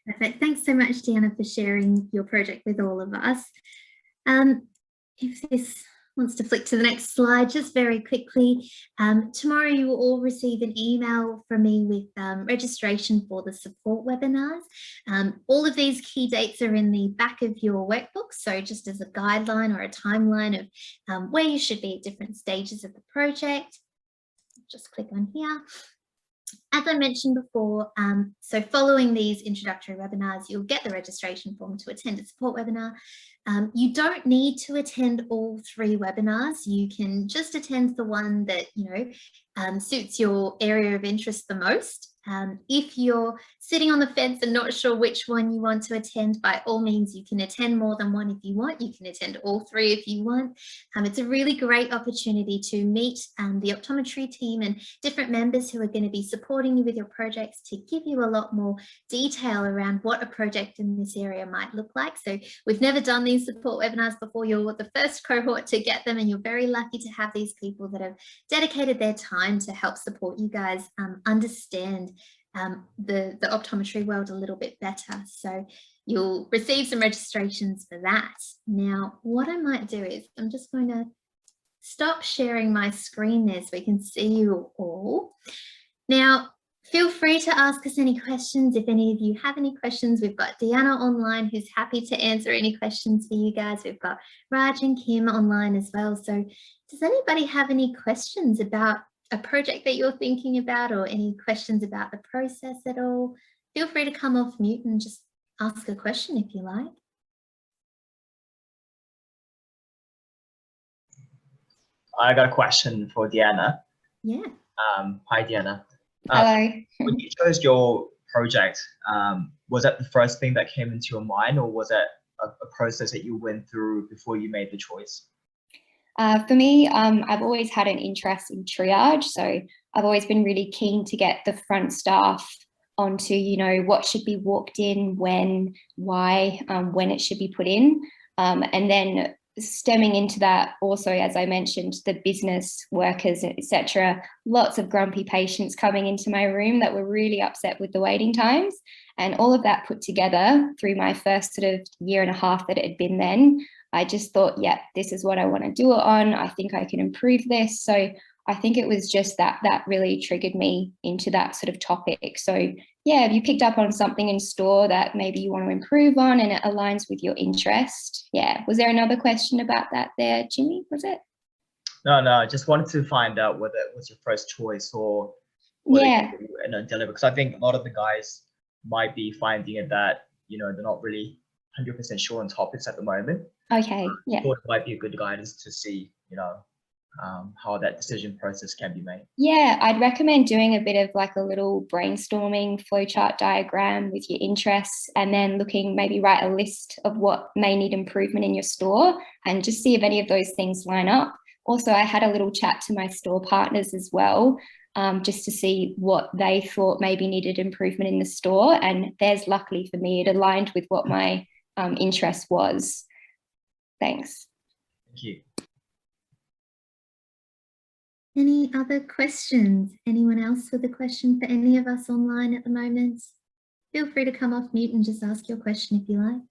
Speaker 1: Perfect. Thanks so much, Deanna, for sharing your project with all of us. If this wants to flick to the next slide, just very quickly, tomorrow you will all receive an email from me with registration for the support webinars. All of these key dates are in the back of your workbook, so just as a guideline or a timeline of where you should be at different stages of the project. Just click on here. As I mentioned before, so following these introductory webinars, you'll get the registration form to attend a support webinar. You don't need to attend all 3 webinars. You can just attend the one that, suits your area of interest the most. If you're sitting on the fence and not sure which one you want to attend, by all means, you can attend more than one if you want. You can attend all 3 if you want. It's a really great opportunity to meet the optometry team and different members who are going to be supporting you with your projects to give you a lot more detail around what a project in this area might look like. So we've never done these support webinars before. You're the first cohort to get them, and you're very lucky to have these people that have dedicated their time to help support you guys understand the optometry world a little bit better. So you'll receive some registrations for that. Now, what I might do is I'm just going to stop sharing my screen there so we can see you all. Now, feel free to ask us any questions. If any of you have any questions, we've got Deanna online who's happy to answer any questions for you guys. We've got Raj and Kim online as well. So does anybody have any questions about a project that you're thinking about, or any questions about the process at all? Feel free to come off mute and just ask a question if you like.
Speaker 5: I got a question for Deanna.
Speaker 1: Yeah.
Speaker 5: Hi, Deanna.
Speaker 4: Hello.
Speaker 5: When you chose your project, was that the first thing that came into your mind, or was that a process that you went through before you made the choice?
Speaker 4: For me, I've always had an interest in triage, so I've always been really keen to get the front staff onto, what should be walked in, when, why, when it should be put in. And then stemming into that also, as I mentioned, the business workers, etc. Lots of grumpy patients coming into my room that were really upset with the waiting times. And all of that put together through my first sort of year and a half that it had been then, I just thought, yeah, this is what I want to do it on. I think I can improve this. So I think it was just that really triggered me into that sort of topic. So yeah, if you picked up on something in store that maybe you want to improve on and it aligns with your interest. Yeah. Was there another question about that there, Jimmy? Was it?
Speaker 5: No, I just wanted to find out whether it was your first choice or
Speaker 4: yeah,
Speaker 5: deliver, because I think a lot of the guys might be finding it that, they're not really 100% sure on topics at the moment.
Speaker 4: Okay, yeah.
Speaker 5: I thought it might be a good guidance to see, how that decision process can be made.
Speaker 4: Yeah, I'd recommend doing a bit of like a little brainstorming flowchart diagram with your interests, and then maybe write a list of what may need improvement in your store and just see if any of those things line up. Also, I had a little chat to my store partners as well, just to see what they thought maybe needed improvement in the store. And theirs, luckily for me, it aligned with what my interest was. Thanks.
Speaker 5: Thank you.
Speaker 1: Any other questions? Anyone else with a question for any of us online at the moment? Feel free to come off mute and just ask your question if you like.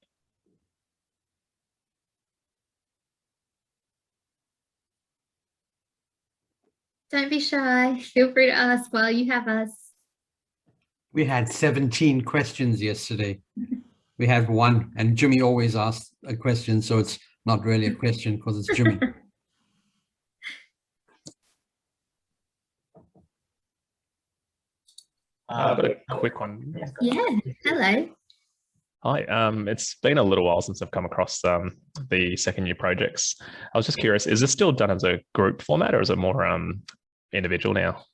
Speaker 1: Don't be shy. Feel free to ask while you have us.
Speaker 2: We had 17 questions yesterday. We had one, and Jimmy always asks a question, so it's not really a question because it's Jimmy.
Speaker 6: I've got a quick one.
Speaker 1: Yeah, hello.
Speaker 6: Hi, it's been a little while since I've come across the second year projects. I was just curious, is this still done as a group format or is it more individual now?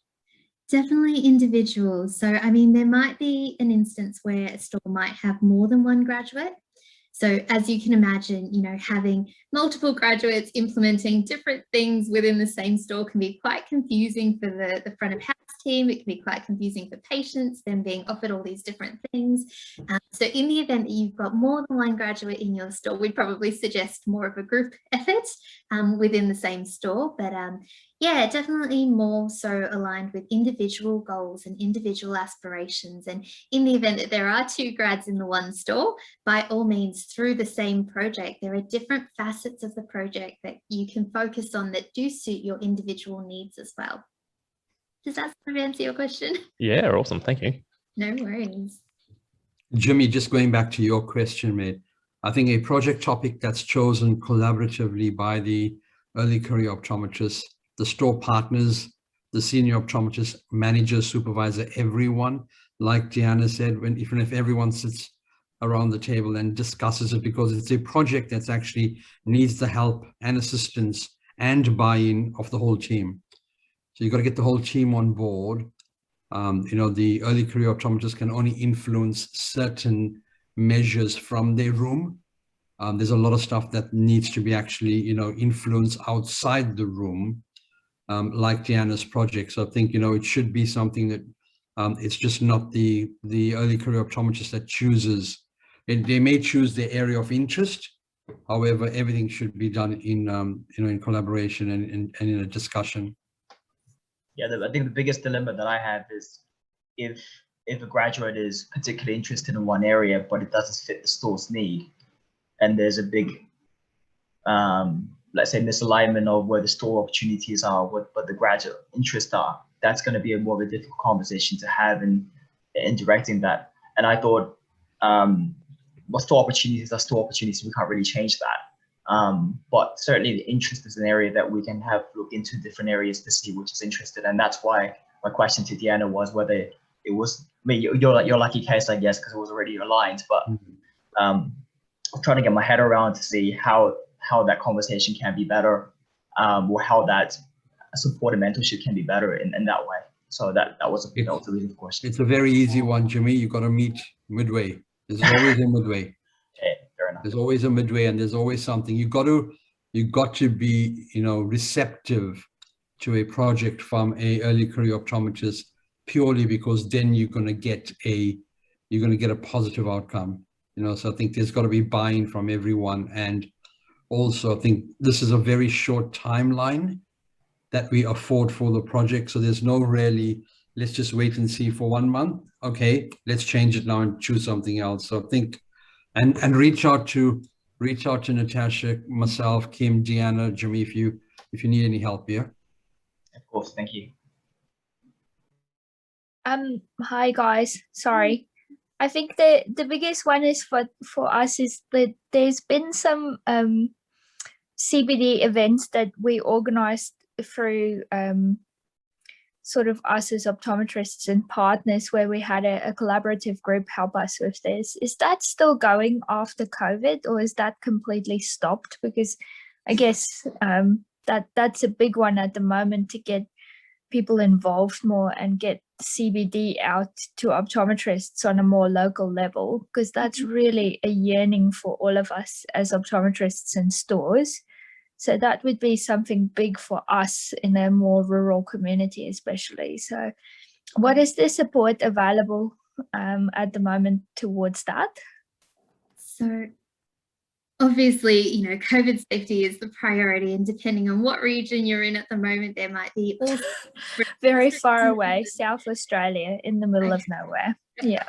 Speaker 1: Definitely individual. So, I mean, there might be an instance where a store might have more than one graduate. So as you can imagine, you know, having multiple graduates implementing different things within the same store can be quite confusing for the front of house team. It can be quite confusing for patients, them being offered all these different things. So in the event that you've got more than one graduate in your store, we'd probably suggest more of a group effort within the same store. But yeah, definitely more so aligned with individual goals and individual aspirations. And in the event that there are two grads in the one store, by all means, through the same project, there are different facets of the project that you can focus on that do suit your individual needs as well. Does that sort of answer your question?
Speaker 6: Yeah, awesome. Thank you.
Speaker 1: No worries.
Speaker 2: Jimmy, just going back to your question, mate, I think a project topic that's chosen collaboratively by the early career optometrists, the store partners, the senior optometrist, manager, supervisor, everyone, like Deanna said, even if everyone sits around the table and discusses it, because it's a project that's actually needs the help and assistance and buy-in of the whole team. So you've got to get the whole team on board. You know, the early career optometrists can only influence certain measures from their room. There's a lot of stuff that needs to be actually, you know, influenced outside the room, like Deanna's project. So I think, you know, it should be something that it's just not the early career optometrist that chooses. They may choose their area of interest. However, everything should be done in, you know, in collaboration and in a discussion.
Speaker 5: Yeah, I think the biggest dilemma that I have is if a graduate is particularly interested in one area, but it doesn't fit the store's need, and there's a big, let's say, misalignment of where the store opportunities are, what the graduate interests are, that's going to be a more of a difficult conversation to have in directing that. And I thought, what store opportunities are store opportunities, we can't really change that. But certainly the interest is an area that we can have look into different areas to see which is interested. And that's why my question to Deanna was whether it was, I mean, your lucky case, I guess, because it was already aligned, but I'm trying to get my head around to see how that conversation can be better, or how that support and mentorship can be better in that way. So that was a reason for question.
Speaker 2: It's a very easy one, Jimmy. You got to meet midway. There's always a midway.
Speaker 5: Okay, fair enough.
Speaker 2: There's always a midway, and there's always something. You got to be, you know, receptive to a project from a early career optometrist, purely because then you're going to get a positive outcome. You know, so I think there's got to be buy-in from everyone, and also I think this is a very short timeline that we afford for the project. So there's no really, let's just wait and see for 1 month. Okay, let's change it now and choose something else. So I think, and reach out to Natasha, myself, Kim, Deanna, Jimmy, if you need any help here.
Speaker 5: Of course, thank you.
Speaker 7: Hi guys, sorry. I think the biggest one is for us is that there's been some CBD events that we organized through sort of us as optometrists and partners, where we had a collaborative group help us with this. Is that still going after COVID, or is that completely stopped? Because I guess that's a big one at the moment, to get people involved more and get CBD out to optometrists on a more local level, because that's really a yearning for all of us as optometrists in stores. So that would be something big for us in a more rural community, especially. So what is the support available at the moment towards that?
Speaker 1: So obviously, you know, COVID safety is the priority, and depending on what region you're in at the moment, there might be all
Speaker 7: very far away, South Australia, in the middle of nowhere. Yeah.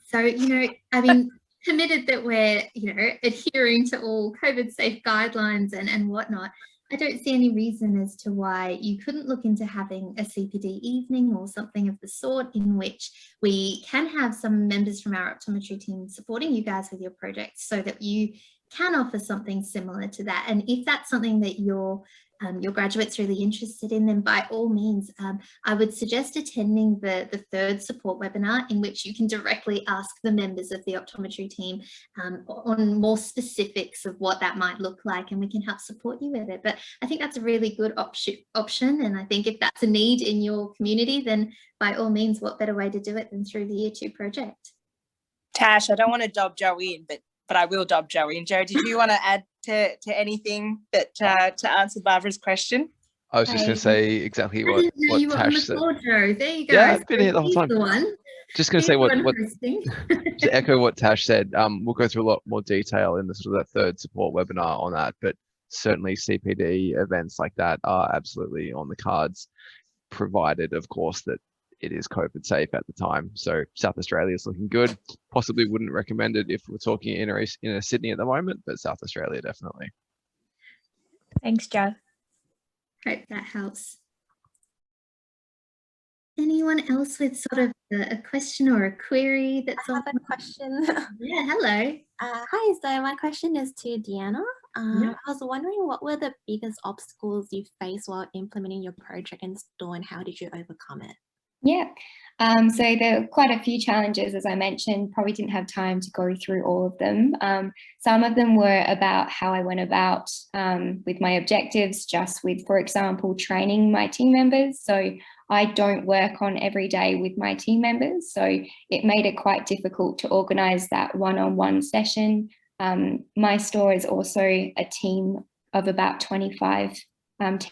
Speaker 1: So, you know, I mean, committed that we're, you know, adhering to all COVID safe guidelines and whatnot. I don't see any reason as to why you couldn't look into having a CPD evening or something of the sort, in which we can have some members from our optometry team supporting you guys with your project, so that you can offer something similar to that. And if that's something that your graduates really interested in, then by all means, I would suggest attending the third support webinar, in which you can directly ask the members of the optometry team on more specifics of what that might look like, and we can help support you with it. But I think that's a really good option. And I think if that's a need in your community, then by all means, what better way to do it than through the Year 2 project?
Speaker 8: Tash, I don't want to dob Joe in, but I will dob Joe in. Joe, did you want to add to anything that to answer Barbara's question?
Speaker 9: I was just going to say exactly what Tash said.
Speaker 1: Joe. There you go.
Speaker 9: Yeah, I've been here the whole time.
Speaker 1: The one.
Speaker 9: Just going to say to echo what Tash said. We'll go through a lot more detail in the sort of that third support webinar on that, but certainly CPD events like that are absolutely on the cards, provided, of course, that it is COVID safe at the time. So South Australia is looking good. Possibly wouldn't recommend it if we're talking inner Sydney at the moment, but South Australia definitely.
Speaker 7: Thanks, Joe.
Speaker 1: Hope that helps. Anyone else with sort of a question or a query that's
Speaker 10: I have a question.
Speaker 1: Yeah, hello.
Speaker 10: Hi, so my question is to Deanna.
Speaker 1: Yeah.
Speaker 10: I was wondering, what were the biggest obstacles you faced while implementing your project in store, and how did you overcome it?
Speaker 4: Yeah, so there were quite a few challenges, as I mentioned. Probably didn't have time to go through all of them. Some of them were about how I went about with my objectives, just with, for example, training my team members. So I don't work on every day with my team members, so it made it quite difficult to organise that one-on-one session. My store is also a team of about 25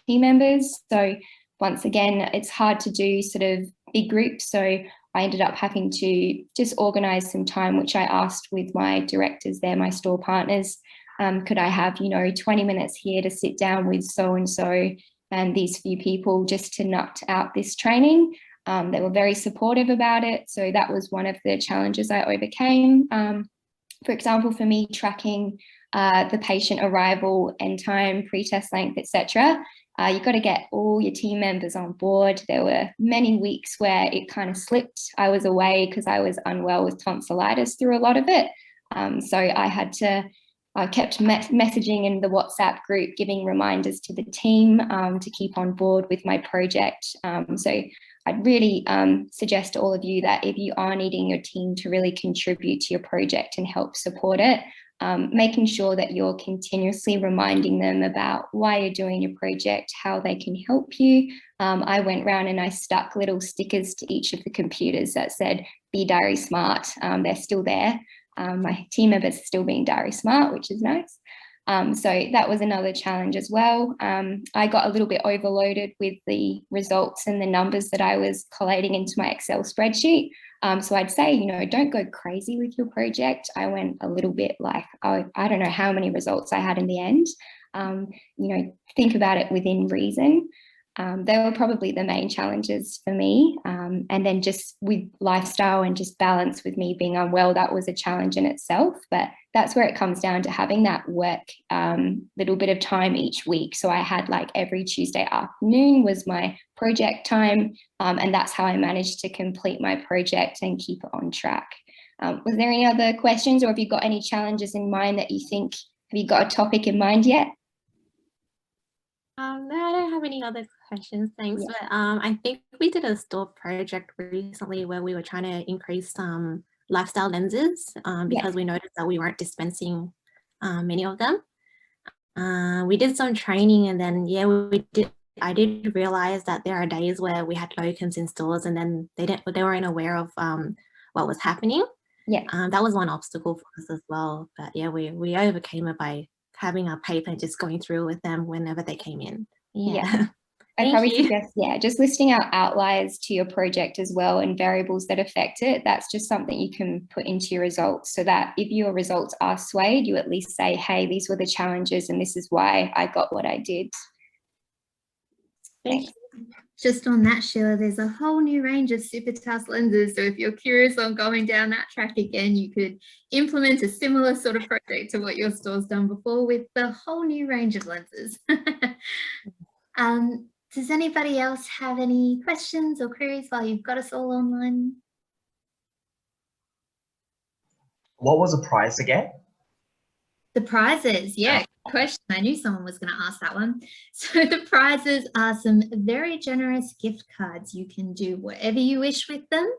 Speaker 4: team members, so once again, it's hard to do sort of big groups. So I ended up having to just organise some time, which I asked with my directors there, my store partners. Could I have, 20 minutes here to sit down with so-and-so and these few people just to nut out this training? They were very supportive about it. So that was one of the challenges I overcame. For example, for me, tracking the patient arrival, end time, pre-test length, etc. You've got to get all your team members on board. There were many weeks where it kind of slipped. I was away because I was unwell with tonsillitis through a lot of it. So I kept messaging in the WhatsApp group, giving reminders to the team to keep on board with my project. So I'd really suggest to all of you that if you are needing your team to really contribute to your project and help support it, making sure that you're continuously reminding them about why you're doing your project, how they can help you. I went round and I stuck little stickers to each of the computers that said, "Be Diary Smart." They're still there. My team members are still being Diary Smart, which is nice. So that was another challenge as well. I got a little bit overloaded with the results and the numbers that I was collating into my Excel spreadsheet. So I'd say, don't go crazy with your project. I went a little bit like, I don't know how many results I had in the end. Think about it within reason. They were probably the main challenges for me. And then just with lifestyle and just balance with me being unwell, that was a challenge in itself. But that's where it comes down to having that work little bit of time each week. So I had like every Tuesday afternoon was my project time. And that's how I managed to complete my project and keep it on track. Was there any other questions, or have you got any challenges in mind that you think, have you got a topic in mind yet?
Speaker 10: No, I don't have any other questions, thanks.
Speaker 4: Yeah.
Speaker 10: But I think we did a store project recently where we were trying to increase lifestyle lenses because we noticed that we weren't dispensing many of them. We did some training, and then I did realize that there are days where we had locums in stores and then they weren't aware of what was happening.
Speaker 4: Yeah.
Speaker 10: That was one obstacle for us as well. But yeah, we overcame it by having a paper and just going through with them whenever they came in. Yeah.
Speaker 4: I'd probably suggest, just listing out outliers to your project as well and variables that affect it. That's just something you can put into your results, so that if your results are swayed, you at least say, hey, these were the challenges and this is why I got what I did.
Speaker 10: Thanks.
Speaker 1: just on that, Sheila, there's a whole new range of Supertask lenses. So if you're curious on going down that track again, you could implement a similar sort of project to what your store's done before with the whole new range of lenses. Does anybody else have any questions or queries while you've got us all online?
Speaker 5: What was the price again?
Speaker 1: The prizes, yeah, good question. I knew someone was going to ask that one. So the prizes are some very generous gift cards. You can do whatever you wish with them,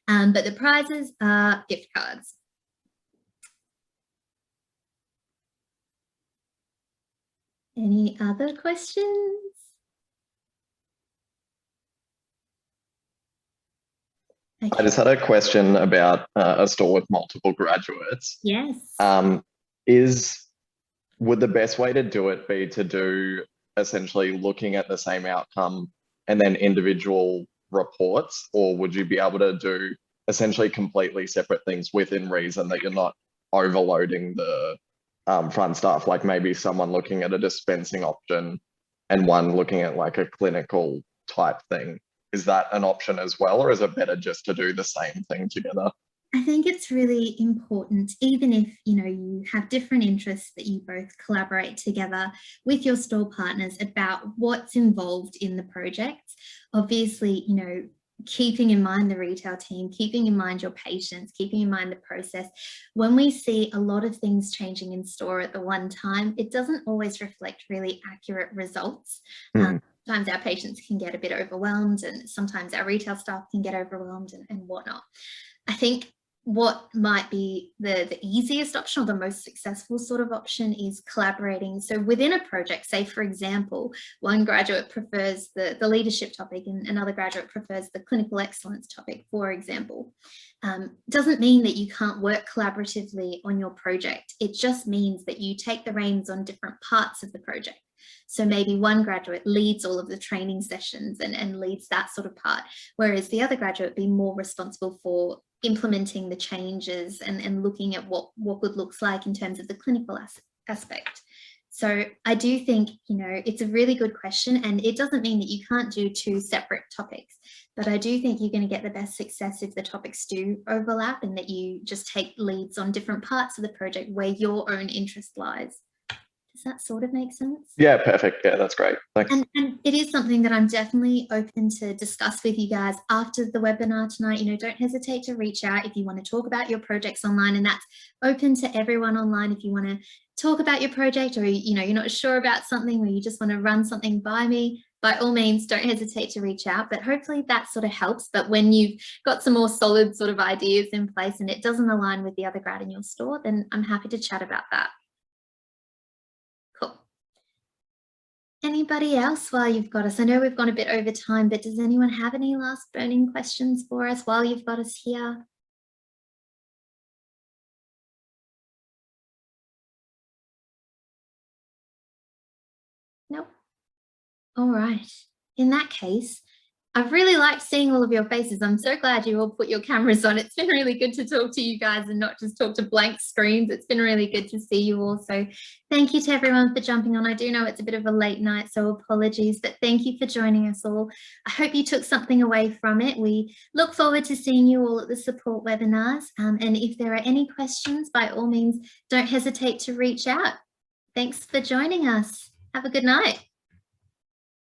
Speaker 1: but the prizes are gift cards. Any other questions?
Speaker 11: I just had a question about a store with multiple graduates.
Speaker 1: Yes.
Speaker 11: Would the best way to do it be to do essentially looking at the same outcome and then individual reports, or would you be able to do essentially completely separate things within reason that you're not overloading the front staff, like maybe someone looking at a dispensing option and one looking at like a clinical type thing? Is that an option as well, or is it better just to do the same thing together?
Speaker 1: I think it's really important, even if, you know, you have different interests, that you both collaborate together with your store partners about what's involved in the projects. Obviously, you know, keeping in mind the retail team, keeping in mind your patients, keeping in mind the process. When we see a lot of things changing in store at the one time, it doesn't always reflect really accurate results. Sometimes our patients can get a bit overwhelmed, and sometimes our retail staff can get overwhelmed and whatnot. I think what might be the easiest option or the most successful sort of option is collaborating. So within a project, say for example, one graduate prefers the leadership topic and another graduate prefers the clinical excellence topic, for example. Doesn't mean that you can't work collaboratively on your project. It just means that you take the reins on different parts of the project. So maybe one graduate leads all of the training sessions and leads that sort of part, whereas the other graduate be more responsible for implementing the changes and looking at what good looks like in terms of the clinical aspect. So I do think, you know, it's a really good question, and it doesn't mean that you can't do two separate topics, but I do think you're going to get the best success if the topics do overlap and that you just take leads on different parts of the project where your own interest lies. Does that sort of make sense?
Speaker 11: Yeah, perfect. Yeah, that's great. Thanks.
Speaker 1: And it is something that I'm definitely open to discuss with you guys after the webinar tonight. You know, don't hesitate to reach out if you want to talk about your projects online, and that's open to everyone online. If you want to talk about your project, or, you know, you're not sure about something, or you just want to run something by me, by all means, don't hesitate to reach out. But hopefully that sort of helps. But when you've got some more solid sort of ideas in place and it doesn't align with the other grad in your store, then I'm happy to chat about that. Cool. Anybody else while you've got us? I know we've gone a bit over time, but does anyone have any last burning questions for us while you've got us here? Nope. All right. In that case, I've really liked seeing all of your faces. I'm so glad you all put your cameras on. It's been really good to talk to you guys and not just talk to blank screens. It's been really good to see you all. So thank you to everyone for jumping on. I do know it's a bit of a late night, so apologies, but thank you for joining us all. I hope you took something away from it. We look forward to seeing you all at the support webinars. And if there are any questions, by all means, don't hesitate to reach out. Thanks for joining us. Have a good night.